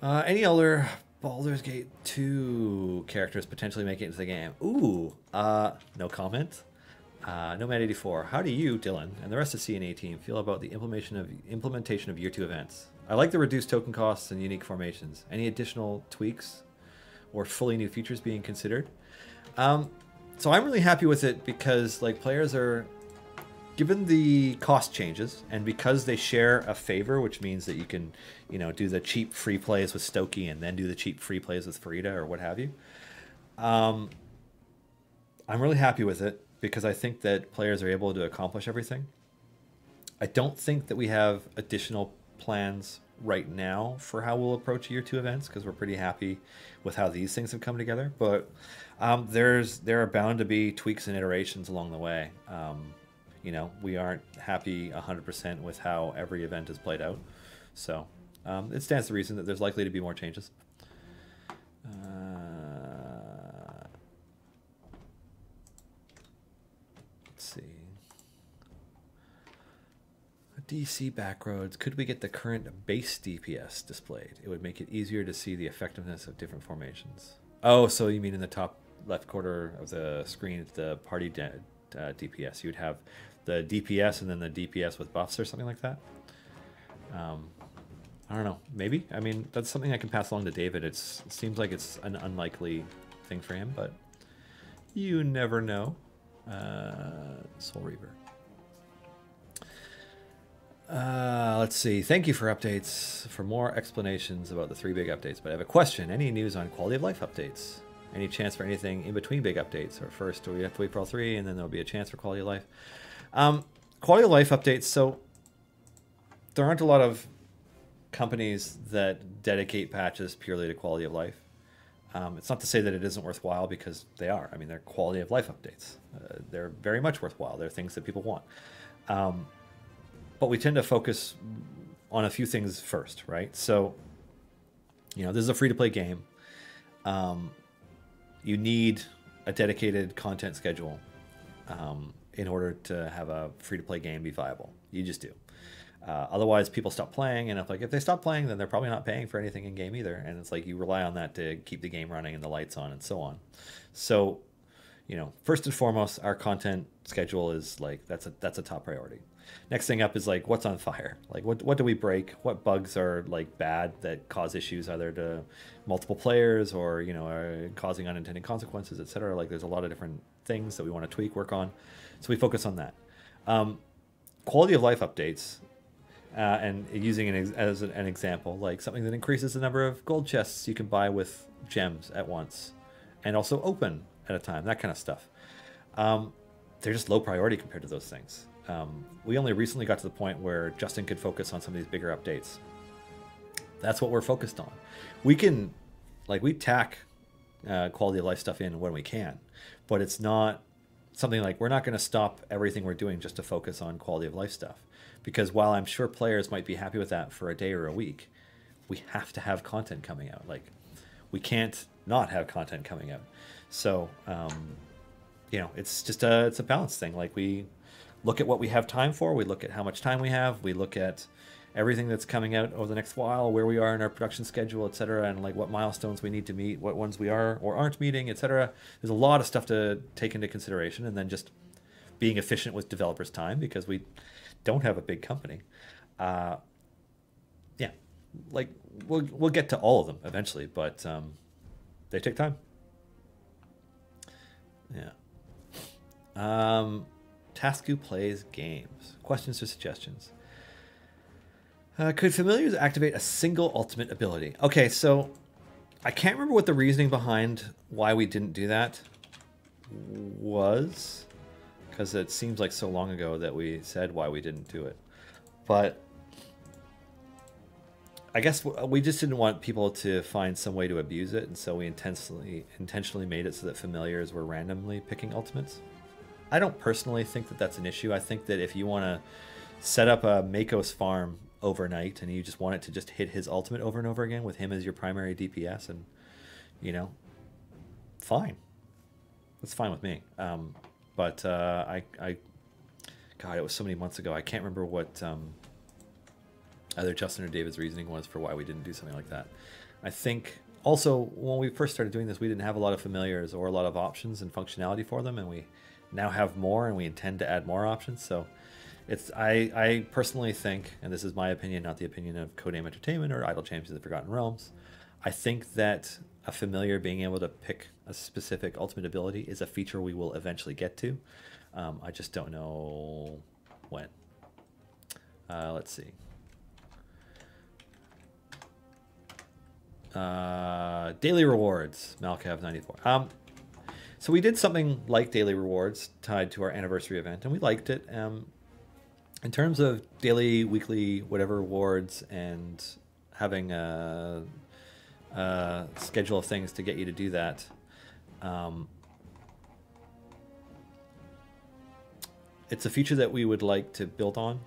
Any other Baldur's Gate 2 characters potentially make it into the game? Ooh, no comment. Nomad84, how do you, Dylan, and the rest of CNA team feel about the implementation of Year 2 events? I like the reduced token costs and unique formations. Any additional tweaks or fully new features being considered? So I'm really happy with it because like players are, given the cost changes and because they share a favor, which means that you can, you know, do the cheap free plays with Stokey and then do the cheap free plays with Farida or what have you. I'm really happy with it because I think that players are able to accomplish everything. I don't think that we have additional plans right now for how we'll approach Year 2 events because we're pretty happy with how these things have come together. But there are bound to be tweaks and iterations along the way. You know, we aren't happy 100% with how every event is played out. So it stands to reason that there's likely to be more changes. Let's see. DC Backroads. Could we get the current base DPS displayed? It would make it easier to see the effectiveness of different formations. Oh, so you mean in the top left corner of the screen, the party DPS. You would have the DPS and then the DPS with buffs or something like that. I don't know. Maybe. I mean, that's something I can pass along to David. It seems like it's an unlikely thing for him, but you never know. Soul Reaver. Let's see. Thank you for updates, for more explanations about the 3 big updates. But I have a question. Any news on quality of life updates? Any chance for anything in between big updates? Or first, do we have to wait for all 3 and then there'll be a chance for quality of life? Quality of life updates. So there aren't a lot of companies that dedicate patches purely to quality of life. It's not to say that it isn't worthwhile because they are. I mean, they're quality of life updates. They're very much worthwhile. They're things that people want. But we tend to focus on a few things first, right? So, you know, this is a free-to-play game. You need a dedicated content schedule in order to have a free-to-play game be viable. You just do. Otherwise, people stop playing, and if they stop playing, then they're probably not paying for anything in game either. And it's like you rely on that to keep the game running and the lights on and so on. So, you know, first and foremost, our content schedule is like that's a top priority. Next thing up is like what's on fire, like what do we break, what bugs are like bad that cause issues either to multiple players or you know are causing unintended consequences, etc. Like there's a lot of different things that we want to tweak, work on, so we focus on that. Quality of life updates. And using as an example, like something that increases the number of gold chests you can buy with gems at once, and also open at a time, that kind of stuff. They're just low priority compared to those things. We only recently got to the point where Justin could focus on some of these bigger updates. That's what we're focused on. We can, like, we tack quality of life stuff in when we can, but it's not something like we're not going to stop everything we're doing just to focus on quality of life stuff. Because while I'm sure players might be happy with that for a day or a week, we have to have content coming out. Like, we can't not have content coming out. So, you know, it's just it's a balance thing. Like, we look at what we have time for. We look at how much time we have. We look at everything that's coming out over the next while, where we are in our production schedule, etc., and like what milestones we need to meet, what ones we are or aren't meeting, etc. There's a lot of stuff to take into consideration, and then just being efficient with developers' time because we don't have a big company. Yeah, like we'll get to all of them eventually, but they take time. Yeah. Tasku plays games. Questions or suggestions? Could familiars activate a single ultimate ability? Okay, so I can't remember what the reasoning behind why we didn't do that was, because it seems like so long ago that we said why we didn't do it. But I guess we just didn't want people to find some way to abuse it, and so we intentionally made it so that familiars were randomly picking ultimates. I don't personally think that that's an issue. I think that if you want to set up a Makos farm overnight and you just want it to just hit his ultimate over and over again with him as your primary DPS, and you know, fine, that's fine with me. But God, it was so many months ago. I can't remember what either Justin or David's reasoning was for why we didn't do something like that. I think also when we first started doing this, we didn't have a lot of familiars or a lot of options and functionality for them, and we now have more, and we intend to add more options. So it's I personally think, and this is my opinion, not the opinion of Codename Entertainment or Idle Champions of the Forgotten Realms, I think that a familiar being able to pick a specific ultimate ability is a feature we will eventually get to. I just don't know when. Let's see. Daily rewards, Malcav94. So we did something like daily rewards tied to our anniversary event, and we liked it. In terms of daily, weekly, whatever rewards, and having a schedule of things to get you to do that, it's a feature that we would like to build on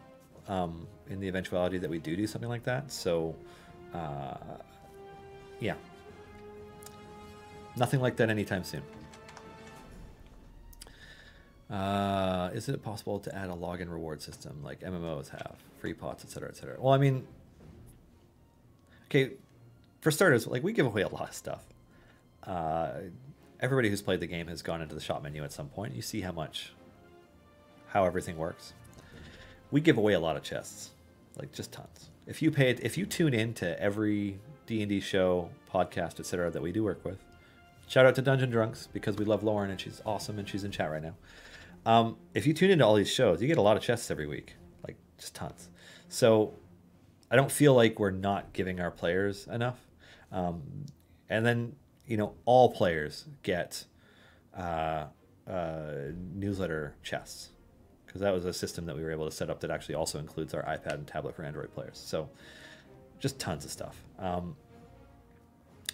in the eventuality that we do something like that. So, yeah, nothing like that anytime soon. Is it possible to add a login reward system like MMOs have, free pots, etc., etc.? Well, I mean, okay, for starters, like, we give away a lot of stuff. Everybody who's played the game has gone into the shop menu at some point. You see how everything works. We give away a lot of chests, like just tons. If you tune in to every D&D show, podcast, etc. that we do work with, shout out to Dungeon Drunks because we love Lauren and she's awesome and she's in chat right now. If you tune into all these shows, you get a lot of chests every week, like just tons. So I don't feel like we're not giving our players enough. And then, you know, all players get newsletter chests, because that was a system that we were able to set up that actually also includes our iPad and tablet for Android players. So just tons of stuff. I'm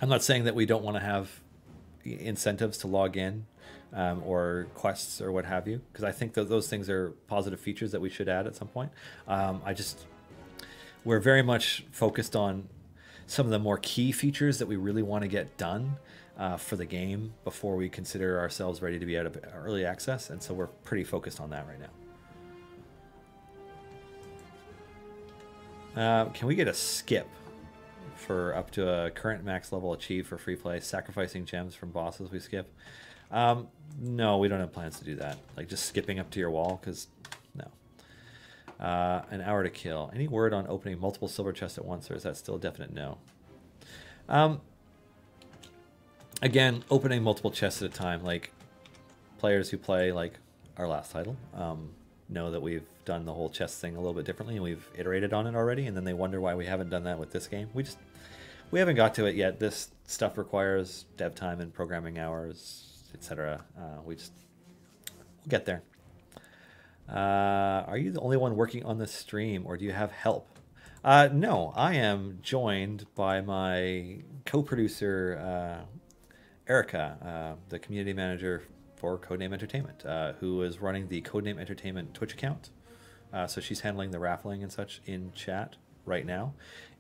not saying that we don't want to have incentives to log in or quests or what have you, because I think that those things are positive features that we should add at some point. We're very much focused on some of the more key features that we really want to get done for the game before we consider ourselves ready to be out of early access, and so we're pretty focused on that right now. Can we get a skip for up to a current max level achieved for free play, sacrificing gems from bosses we skip? No, we don't have plans to do that. Like just skipping up to your wall, because no. An hour to kill. Any word on opening multiple silver chests at once, or is that still a definite no? Again, opening multiple chests at a time. Like players who play like our last title know that we've done the whole chest thing a little bit differently, and we've iterated on it already. And then they wonder why we haven't done that with this game. We haven't got to it yet. This stuff requires dev time and programming hours, etc. We'll get there. Are you the only one working on this stream, or do you have help? No, I am joined by my co-producer, Erica, the community manager for Codename Entertainment, who is running the Codename Entertainment Twitch account. So she's handling the raffling and such in chat right now.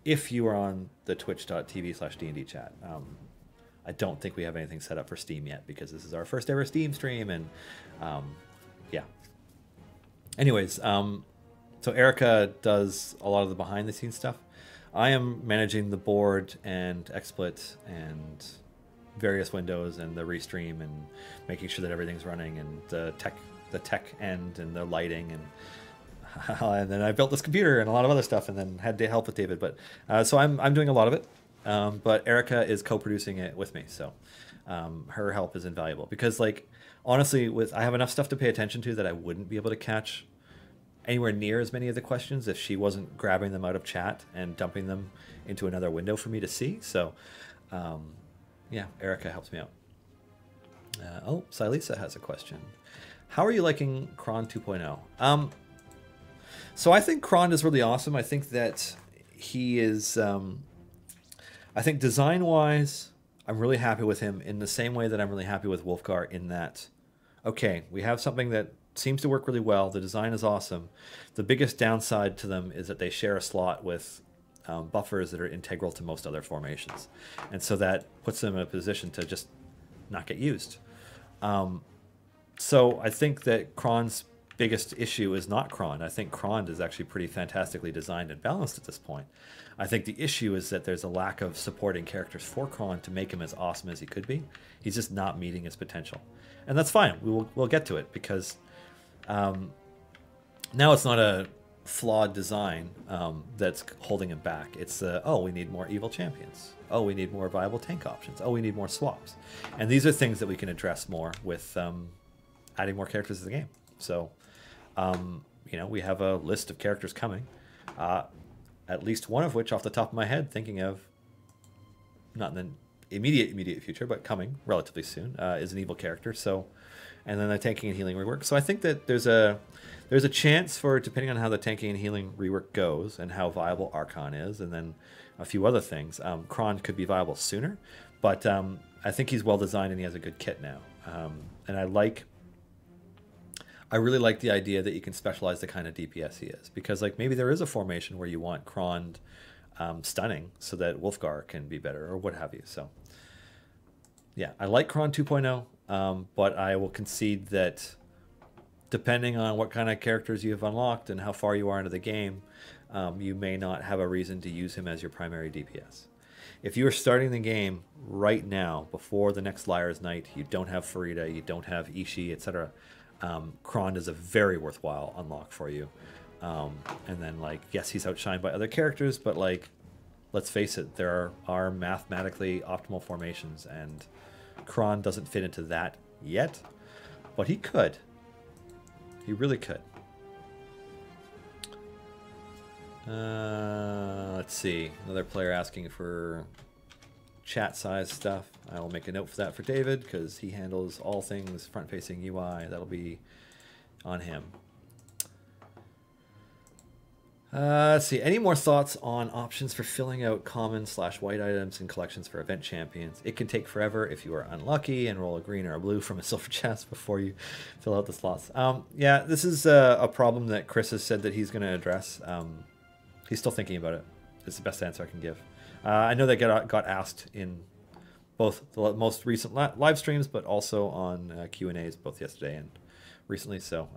If you are on the twitch.tv/D&D chat. I don't think we have anything set up for Steam yet, because this is our first ever Steam stream, and yeah. Anyways, so Erica does a lot of the behind the scenes stuff. I am managing the board and XSplit and various windows and the restream and making sure that everything's running, and the tech end and the lighting, and then I built this computer and a lot of other stuff, and then had to help with David. But so I'm doing a lot of it, but Erica is co-producing it with me, so her help is invaluable, because like honestly, I have enough stuff to pay attention to that I wouldn't be able to catch anywhere near as many of the questions if she wasn't grabbing them out of chat and dumping them into another window for me to see. So yeah, Erica helps me out. Oh, Silisa has a question. How are you liking Kron 2.0? So I think Kron is really awesome. I think that he is, I think design-wise, I'm really happy with him in the same way that I'm really happy with Wolfgar, in that, okay, we have something that seems to work really well. The design is awesome. The biggest downside to them is that they share a slot with buffers that are integral to most other formations. And so that puts them in a position to just not get used. So I think that Kron's biggest issue is not Kron. I think Kron is actually pretty fantastically designed and balanced at this point. I think the issue is that there's a lack of supporting characters for Kron to make him as awesome as he could be. He's just not meeting his potential. And that's fine. We'll get to it, because now it's not a flawed design that's holding him back. It's oh, we need more evil champions. Oh, we need more viable tank options. Oh, we need more swaps. And these are things that we can address more with adding more characters to the game. So, you know, we have a list of characters coming, at least one of which, off the top of my head, thinking of, not in the immediate future, but coming relatively soon, is an evil character. So, and then the tanking and healing rework. So I think that there's a chance for, depending on how the tanking and healing rework goes and how viable Archon is, and then a few other things, Kron could be viable sooner. But I think he's well designed and he has a good kit now. And I really like the idea that you can specialize the kind of DPS he is, because like maybe there is a formation where you want Kron stunning so that Wolfgar can be better, or what have you. So yeah, I like Kron 2.0, but I will concede that depending on what kind of characters you have unlocked and how far you are into the game, you may not have a reason to use him as your primary DPS. If you are starting the game right now, before the next Liar's Night, you don't have Farida, you don't have Ishii, etc., Kron is a very worthwhile unlock for you. And then, like, yes, he's outshined by other characters, but, like, let's face it, there are mathematically optimal formations, and Kron doesn't fit into that yet, but he could. He really could. Let's see. Another player asking for chat size stuff. I will make a note for that for David, because he handles all things front-facing UI. That'll be on him. Let's see. Any more thoughts on options for filling out common/white items in collections for event champions? It can take forever if you are unlucky and roll a green or a blue from a silver chest before you fill out the slots. Yeah, this is a problem that Chris has said that he's going to address. He's still thinking about it. It's the best answer I can give. I know that got asked in both the most recent live streams, but also on Q&As both yesterday and recently. So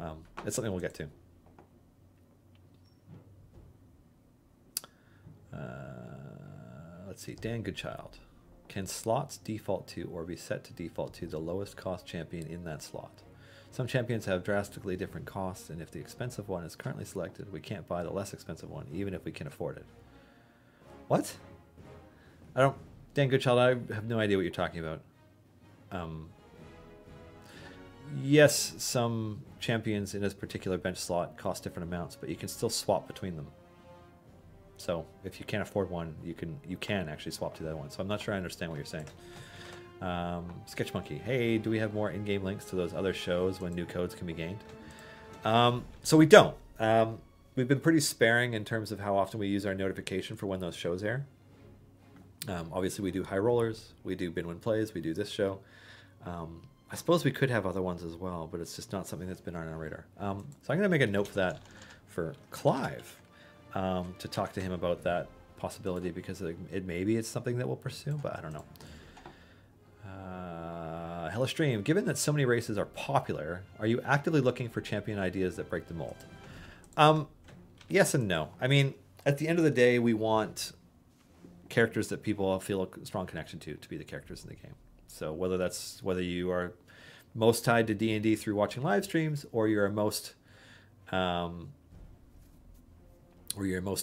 it's something we'll get to. Let's see. Dan Goodchild. Can slots default to or be set to default to the lowest cost champion in that slot? Some champions have drastically different costs, and if the expensive one is currently selected, we can't buy the less expensive one, even if we can afford it. What? I don't... Dan Goodchild, I have no idea what you're talking about. Yes, some champions in this particular bench slot cost different amounts, but you can still swap between them. So if you can't afford one, you can actually swap to that one. So I'm not sure I understand what you're saying. Sketch Monkey, hey, do we have more in-game links to those other shows when new codes can be gained? So we don't. We've been pretty sparing in terms of how often we use our notification for when those shows air. Obviously, we do High Rollers, we do Bin Win Plays, we do this show. I suppose we could have other ones as well, but it's just not something that's been on our radar. So I'm going to make a note for that for Clive, to talk to him about that possibility, because maybe it's something that we'll pursue, but I don't know. Hello Stream, given that so many races are popular, are you actively looking for champion ideas that break the mold? Yes and no. I mean, at the end of the day, we want characters that people feel a strong connection to be the characters in the game. So whether you are most tied to D&D through watching live streams, or you're most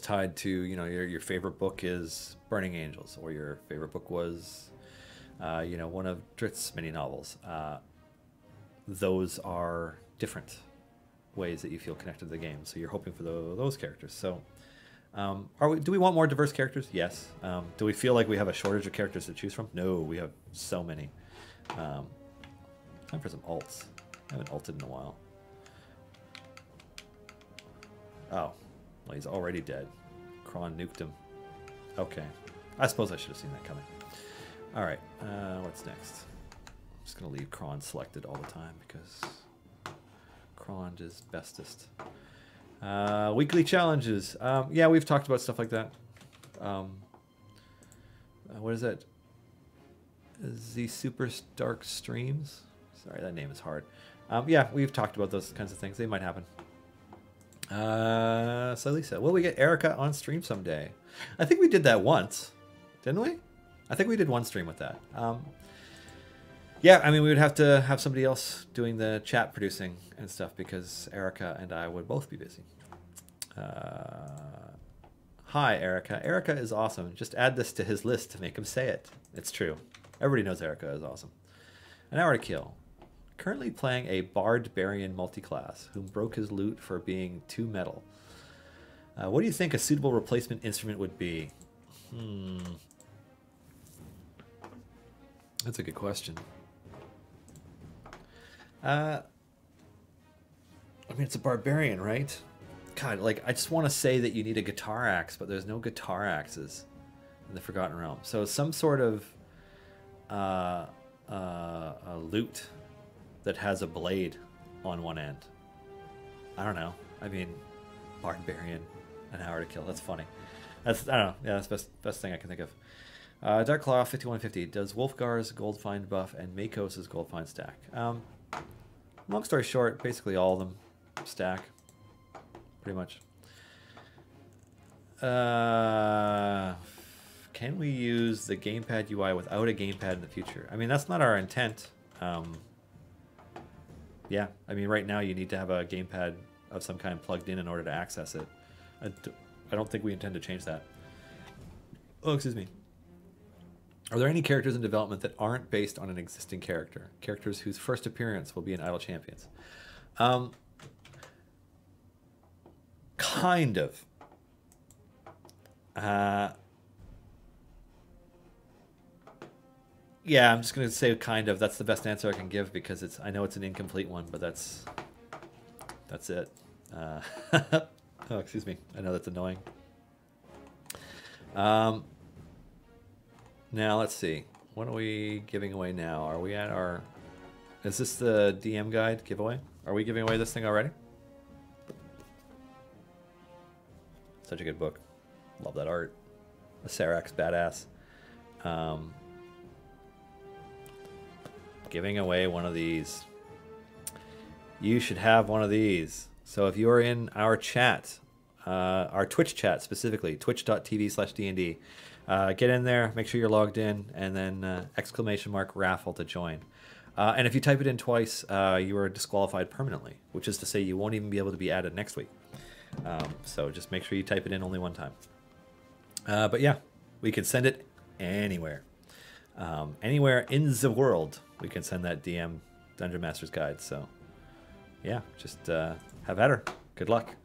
tied to, you know, your favorite book is Burning Angels, or your favorite book was you know, one of Dritt's mini novels. Those are different ways that you feel connected to the game. So you're hoping for those characters. So do we want more diverse characters? Yes. Do we feel like we have a shortage of characters to choose from? No, we have so many. Time for some alts. I haven't alted in a while. Oh, well, he's already dead. Kron nuked him. Okay. I suppose I should have seen that coming. All right, what's next? I'm just going to leave Kron selected all the time because Kron is bestest. Weekly challenges. Yeah, we've talked about stuff like that. What is that? The Super Stark Streams? Sorry, that name is hard. Yeah, we've talked about those kinds of things. They might happen. So Lisa, will we get Erica on stream someday? I think we did that once, didn't we? I think we did one stream with that. Yeah, I mean, we would have to have somebody else doing the chat producing and stuff, because Erica and I would both be busy. Hi, Erica. Erica is awesome. Just add this to his list to make him say it. It's true. Everybody knows Erica is awesome. An hour to kill. Currently playing a Barbarian multiclass who broke his loot for being too metal. What do you think a suitable replacement instrument would be? That's a good question. I mean, it's a barbarian, right? God, like, I just want to say that you need a guitar axe, but there's no guitar axes in the Forgotten Realm. So some sort of a lute that has a blade on one end. I don't know. I mean, barbarian, an hour to kill. That's funny. That's, I don't know. Yeah, that's the best thing I can think of. Dark Claw 5150. Does Wolfgar's gold find buff and Makos' gold find stack? Long story short, basically all of them stack. Pretty much. Can we use the gamepad UI without a gamepad in the future? I mean, that's not our intent. Yeah, I mean, right now you need to have a gamepad of some kind plugged in order to access it. I don't think we intend to change that. Oh, excuse me. Are there any characters in development that aren't based on an existing character? Characters whose first appearance will be in Idle Champions? Kind of. Yeah, I'm just going to say kind of. That's the best answer I can give, because I know it's an incomplete one, but that's it. Oh, excuse me. I know that's annoying. Now, let's see. What are we giving away now? Are we at our... Is this the DM guide giveaway? Are we giving away this thing already? Such a good book. Love that art. The Serax badass. Giving away one of these. You should have one of these. So if you're in our chat, our Twitch chat specifically, twitch.tv/DND. Get in there, make sure you're logged in, and then !raffle to join. And if you type it in twice, you are disqualified permanently, which is to say you won't even be able to be added next week. So just make sure you type it in only one time. But yeah, we can send it anywhere. Anywhere in the world, we can send that DM Dungeon Master's Guide. So yeah, just have at her. Good luck.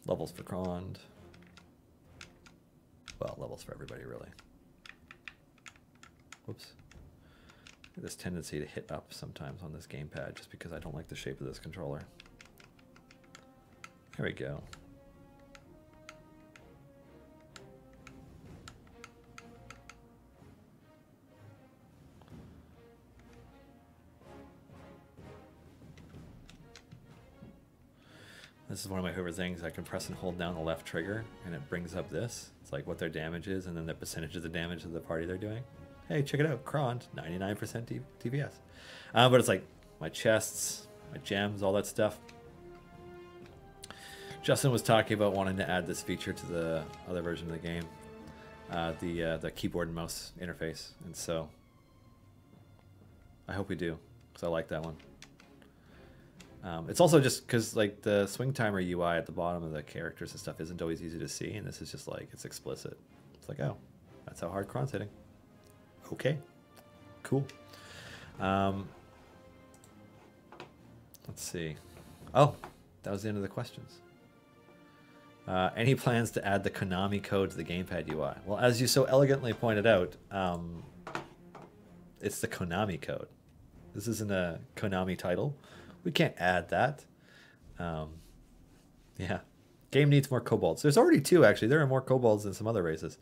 Levels for Krond. Well, levels for everybody, really. Whoops. This tendency to hit up sometimes on this gamepad just because I don't like the shape of this controller. There we go. This is one of my favorite things. I can press and hold down the left trigger and it brings up this. It's like what their damage is and then the percentage of the damage of the party they're doing. Hey, check it out. Krond, 99% DPS. But it's like my chests, my gems, all that stuff. Justin was talking about wanting to add this feature to the other version of the game. The keyboard and mouse interface. And so I hope we do, because I like that one. It's also just because like the swing timer UI at the bottom of the characters and stuff isn't always easy to see, and this is just like, it's explicit. It's like, oh, that's how hard Krond's hitting. Okay, cool. Let's see. Oh, that was the end of the questions. Any plans to add the Konami code to the gamepad UI? Well, as you so elegantly pointed out, it's the Konami code. This isn't a Konami title. We can't add that. Yeah. Game needs more kobolds. There's already 2, actually. There are more kobolds than some other races.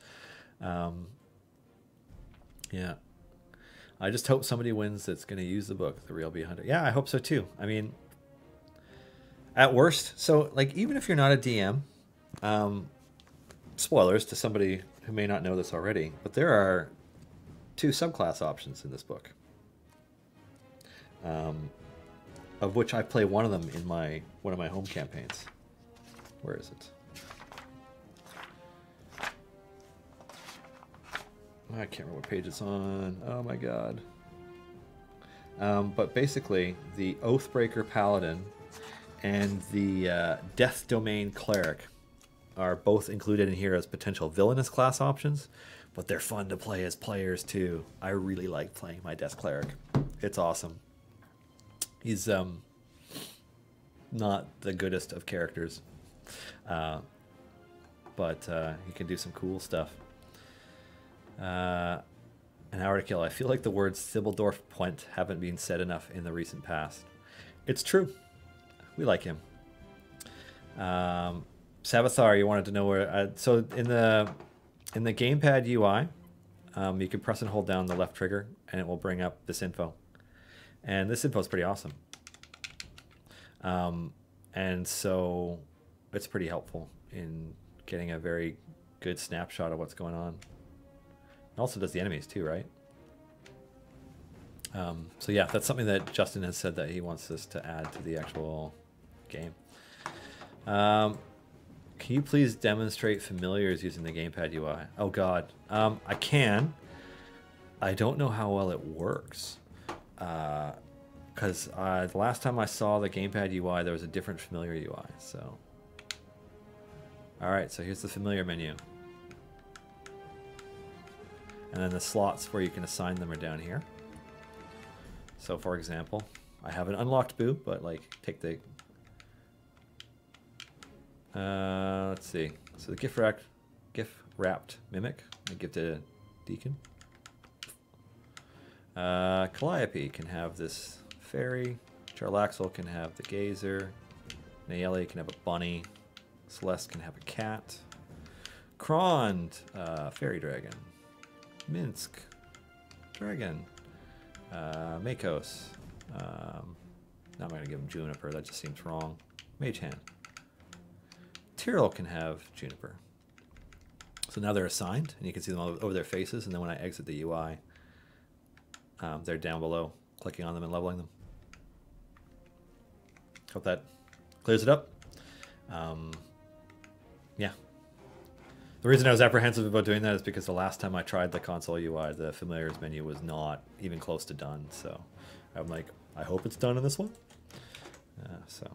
Yeah. I just hope somebody wins that's going to use the book, The Real Bee Hunter. Yeah, I hope so too. I mean, at worst, so like even if you're not a DM, spoilers to somebody who may not know this already, but there are 2 subclass options in this book. Of which I play one of them in one of my home campaigns. Where is it? I can't remember what page it's on. Oh my god. But basically, the Oathbreaker Paladin and the Death Domain Cleric are both included in here as potential villainous class options, but they're fun to play as players too. I really like playing my Death Cleric. It's awesome. He's not the goodest of characters, but he can do some cool stuff. An hour to kill. I feel like the words Sibildorf Puent haven't been said enough in the recent past. It's true. We like him. Sabathar, you wanted to know where... so in the gamepad UI, you can press and hold down the left trigger, and it will bring up this info. And this info is pretty awesome. And so it's pretty helpful in getting a very good snapshot of what's going on. It also does the enemies too, right? So yeah, that's something that Justin has said that he wants us to add to the actual game. Can you please demonstrate familiars using the gamepad UI? Oh god. I can. I don't know how well it works. Because the last time I saw the gamepad UI, there was a different familiar UI. So, all right. So here's the familiar menu, and then the slots where you can assign them are down here. So, for example, I have an unlocked boo, but like take the. Let's see. So the gift wrapped mimic. I give to Deacon. Calliope can have this fairy. Jarlaxle can have the gazer. Nayeli can have a bunny. Celeste can have a cat. Krond, fairy dragon. Minsk, dragon. Makos. Now I'm going to give him Juniper. That just seems wrong. Mage hand. Tyrell can have Juniper. So now they're assigned, and you can see them over their faces, and then when I exit the UI, they're down below, clicking on them and leveling them. Hope that clears it up. Yeah. The reason I was apprehensive about doing that is because the last time I tried the console UI, the familiars menu was not even close to done. So I'm like, I hope it's done in this one. So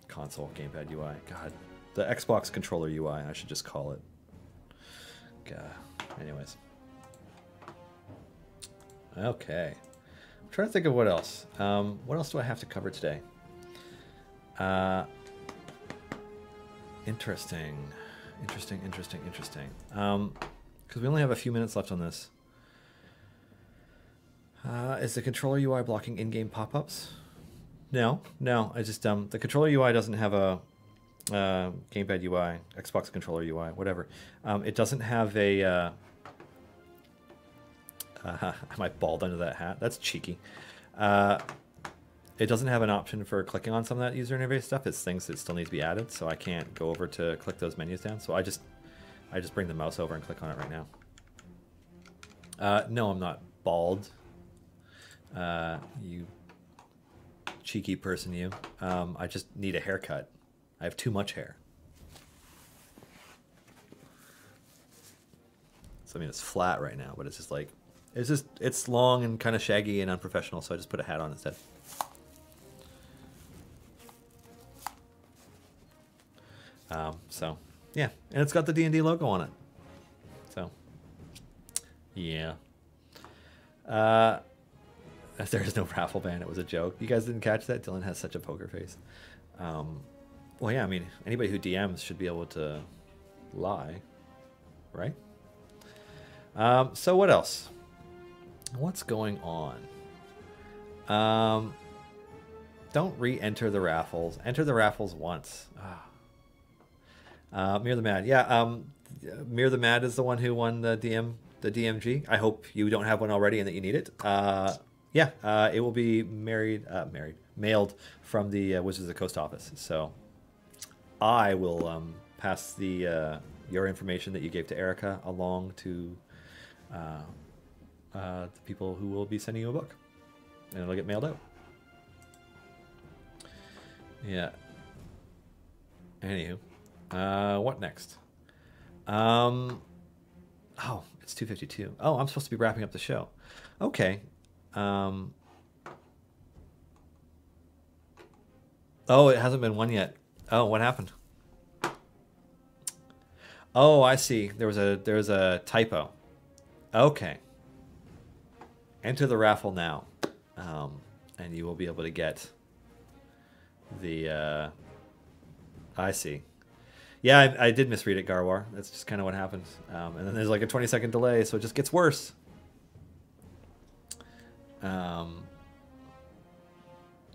console gamepad UI. God, the Xbox controller UI, I should just call it. God. Anyways. Okay. I'm trying to think of what else. What else do I have to cover today? Interesting. Because we only have a few minutes left on this. Is the controller UI blocking in-game pop-ups? No. I just the controller UI doesn't have a gamepad UI, Xbox controller UI, whatever. It doesn't have a. I might bald under that hat. That's cheeky. It doesn't have an option for clicking on some of that user interface stuff. It's things that still need to be added, so I can't go over to click those menus down. So I just bring the mouse over and click on it right now. No, I'm not bald. You cheeky person, you. I just need a haircut. I have too much hair. So I mean, it's flat right now, but it's just like, it's long and kind of shaggy and unprofessional. So I just put a hat on instead. So yeah, and it's got the D&D logo on it. So yeah. There is no raffle ban. It was a joke. You guys didn't catch that? Dylan has such a poker face. Well, yeah, I mean, anybody who DMs should be able to lie, right? So what else? What's going on? Don't re-enter the raffles. Enter the raffles once. Mir the Mad. Yeah, Mir the Mad is the one who won the DMG. I hope you don't have one already and that you need it. Yeah, it will be mailed from the Wizards of the Coast office. So I will pass the your information that you gave to Erica along to the people who will be sending you a book, and it'll get mailed out. Yeah. Anywho, what next? Oh, it's 2:52. Oh, I'm supposed to be wrapping up the show. Okay. Oh, it hasn't been one yet. Oh, what happened? Oh, I see. There was a typo. Okay. Enter the raffle now, and you will be able to get the. I see. Yeah, I did misread it, Garwar. That's just kind of what happens. And then there's like a 20-second delay, so it just gets worse.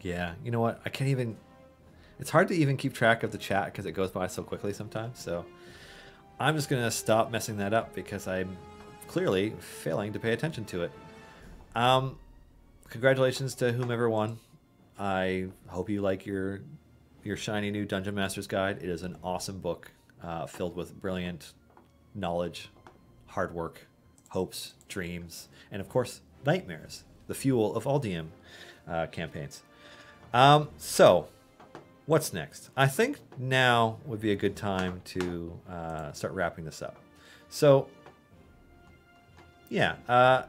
Yeah, you know what? I can't even. It's hard to even keep track of the chat because it goes by so quickly sometimes. So I'm just gonna stop messing that up because I'm clearly failing to pay attention to it. Congratulations to whomever won. I hope you like your shiny new Dungeon Master's Guide. It is an awesome book filled with brilliant knowledge, hard work, hopes, dreams, and of course, nightmares, the fuel of all DM campaigns. So, what's next? I think now would be a good time to start wrapping this up. So, yeah,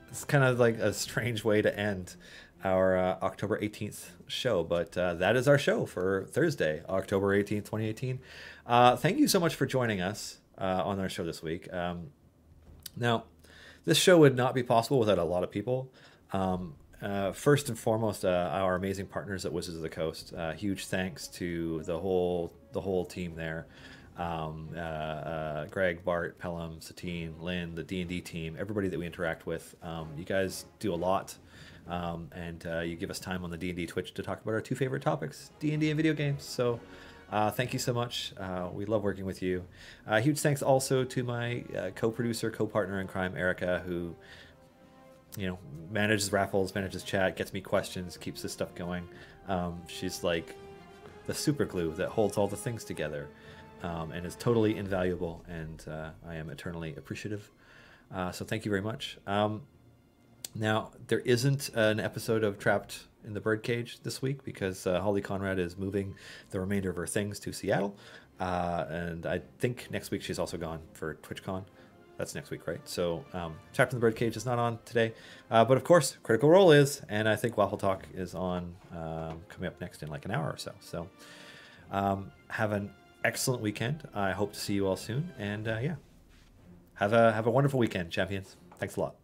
it's kind of like a strange way to end our October 18th show, but that is our show for Thursday, October 18th, 2018. Thank you so much for joining us on our show this week. Now, this show would not be possible without a lot of people. First and foremost, our amazing partners at Wizards of the Coast. Huge thanks to the whole team there. Greg, Bart, Pelham, Satine, Lynn, the D&D team, everybody that we interact with. You guys do a lot. And you give us time on the D&D Twitch to talk about our two favorite topics, D&D and video games. So thank you so much. We love working with you. Huge thanks also to my co-producer, co-partner in crime, Erica, who manages raffles, manages chat, gets me questions, keeps this stuff going. She's like the super glue that holds all the things together, and is totally invaluable, and I am eternally appreciative. So thank you very much. Now, there isn't an episode of Trapped in the Birdcage this week because Holly Conrad is moving the remainder of her things to Seattle. And I think next week she's also gone for TwitchCon. That's next week, right? So Trapped in the Birdcage is not on today. But of course, Critical Role is. And I think Waffle Talk is on coming up next in like an hour or so. So have an excellent weekend. I hope to see you all soon. And yeah, have a wonderful weekend, champions. Thanks a lot.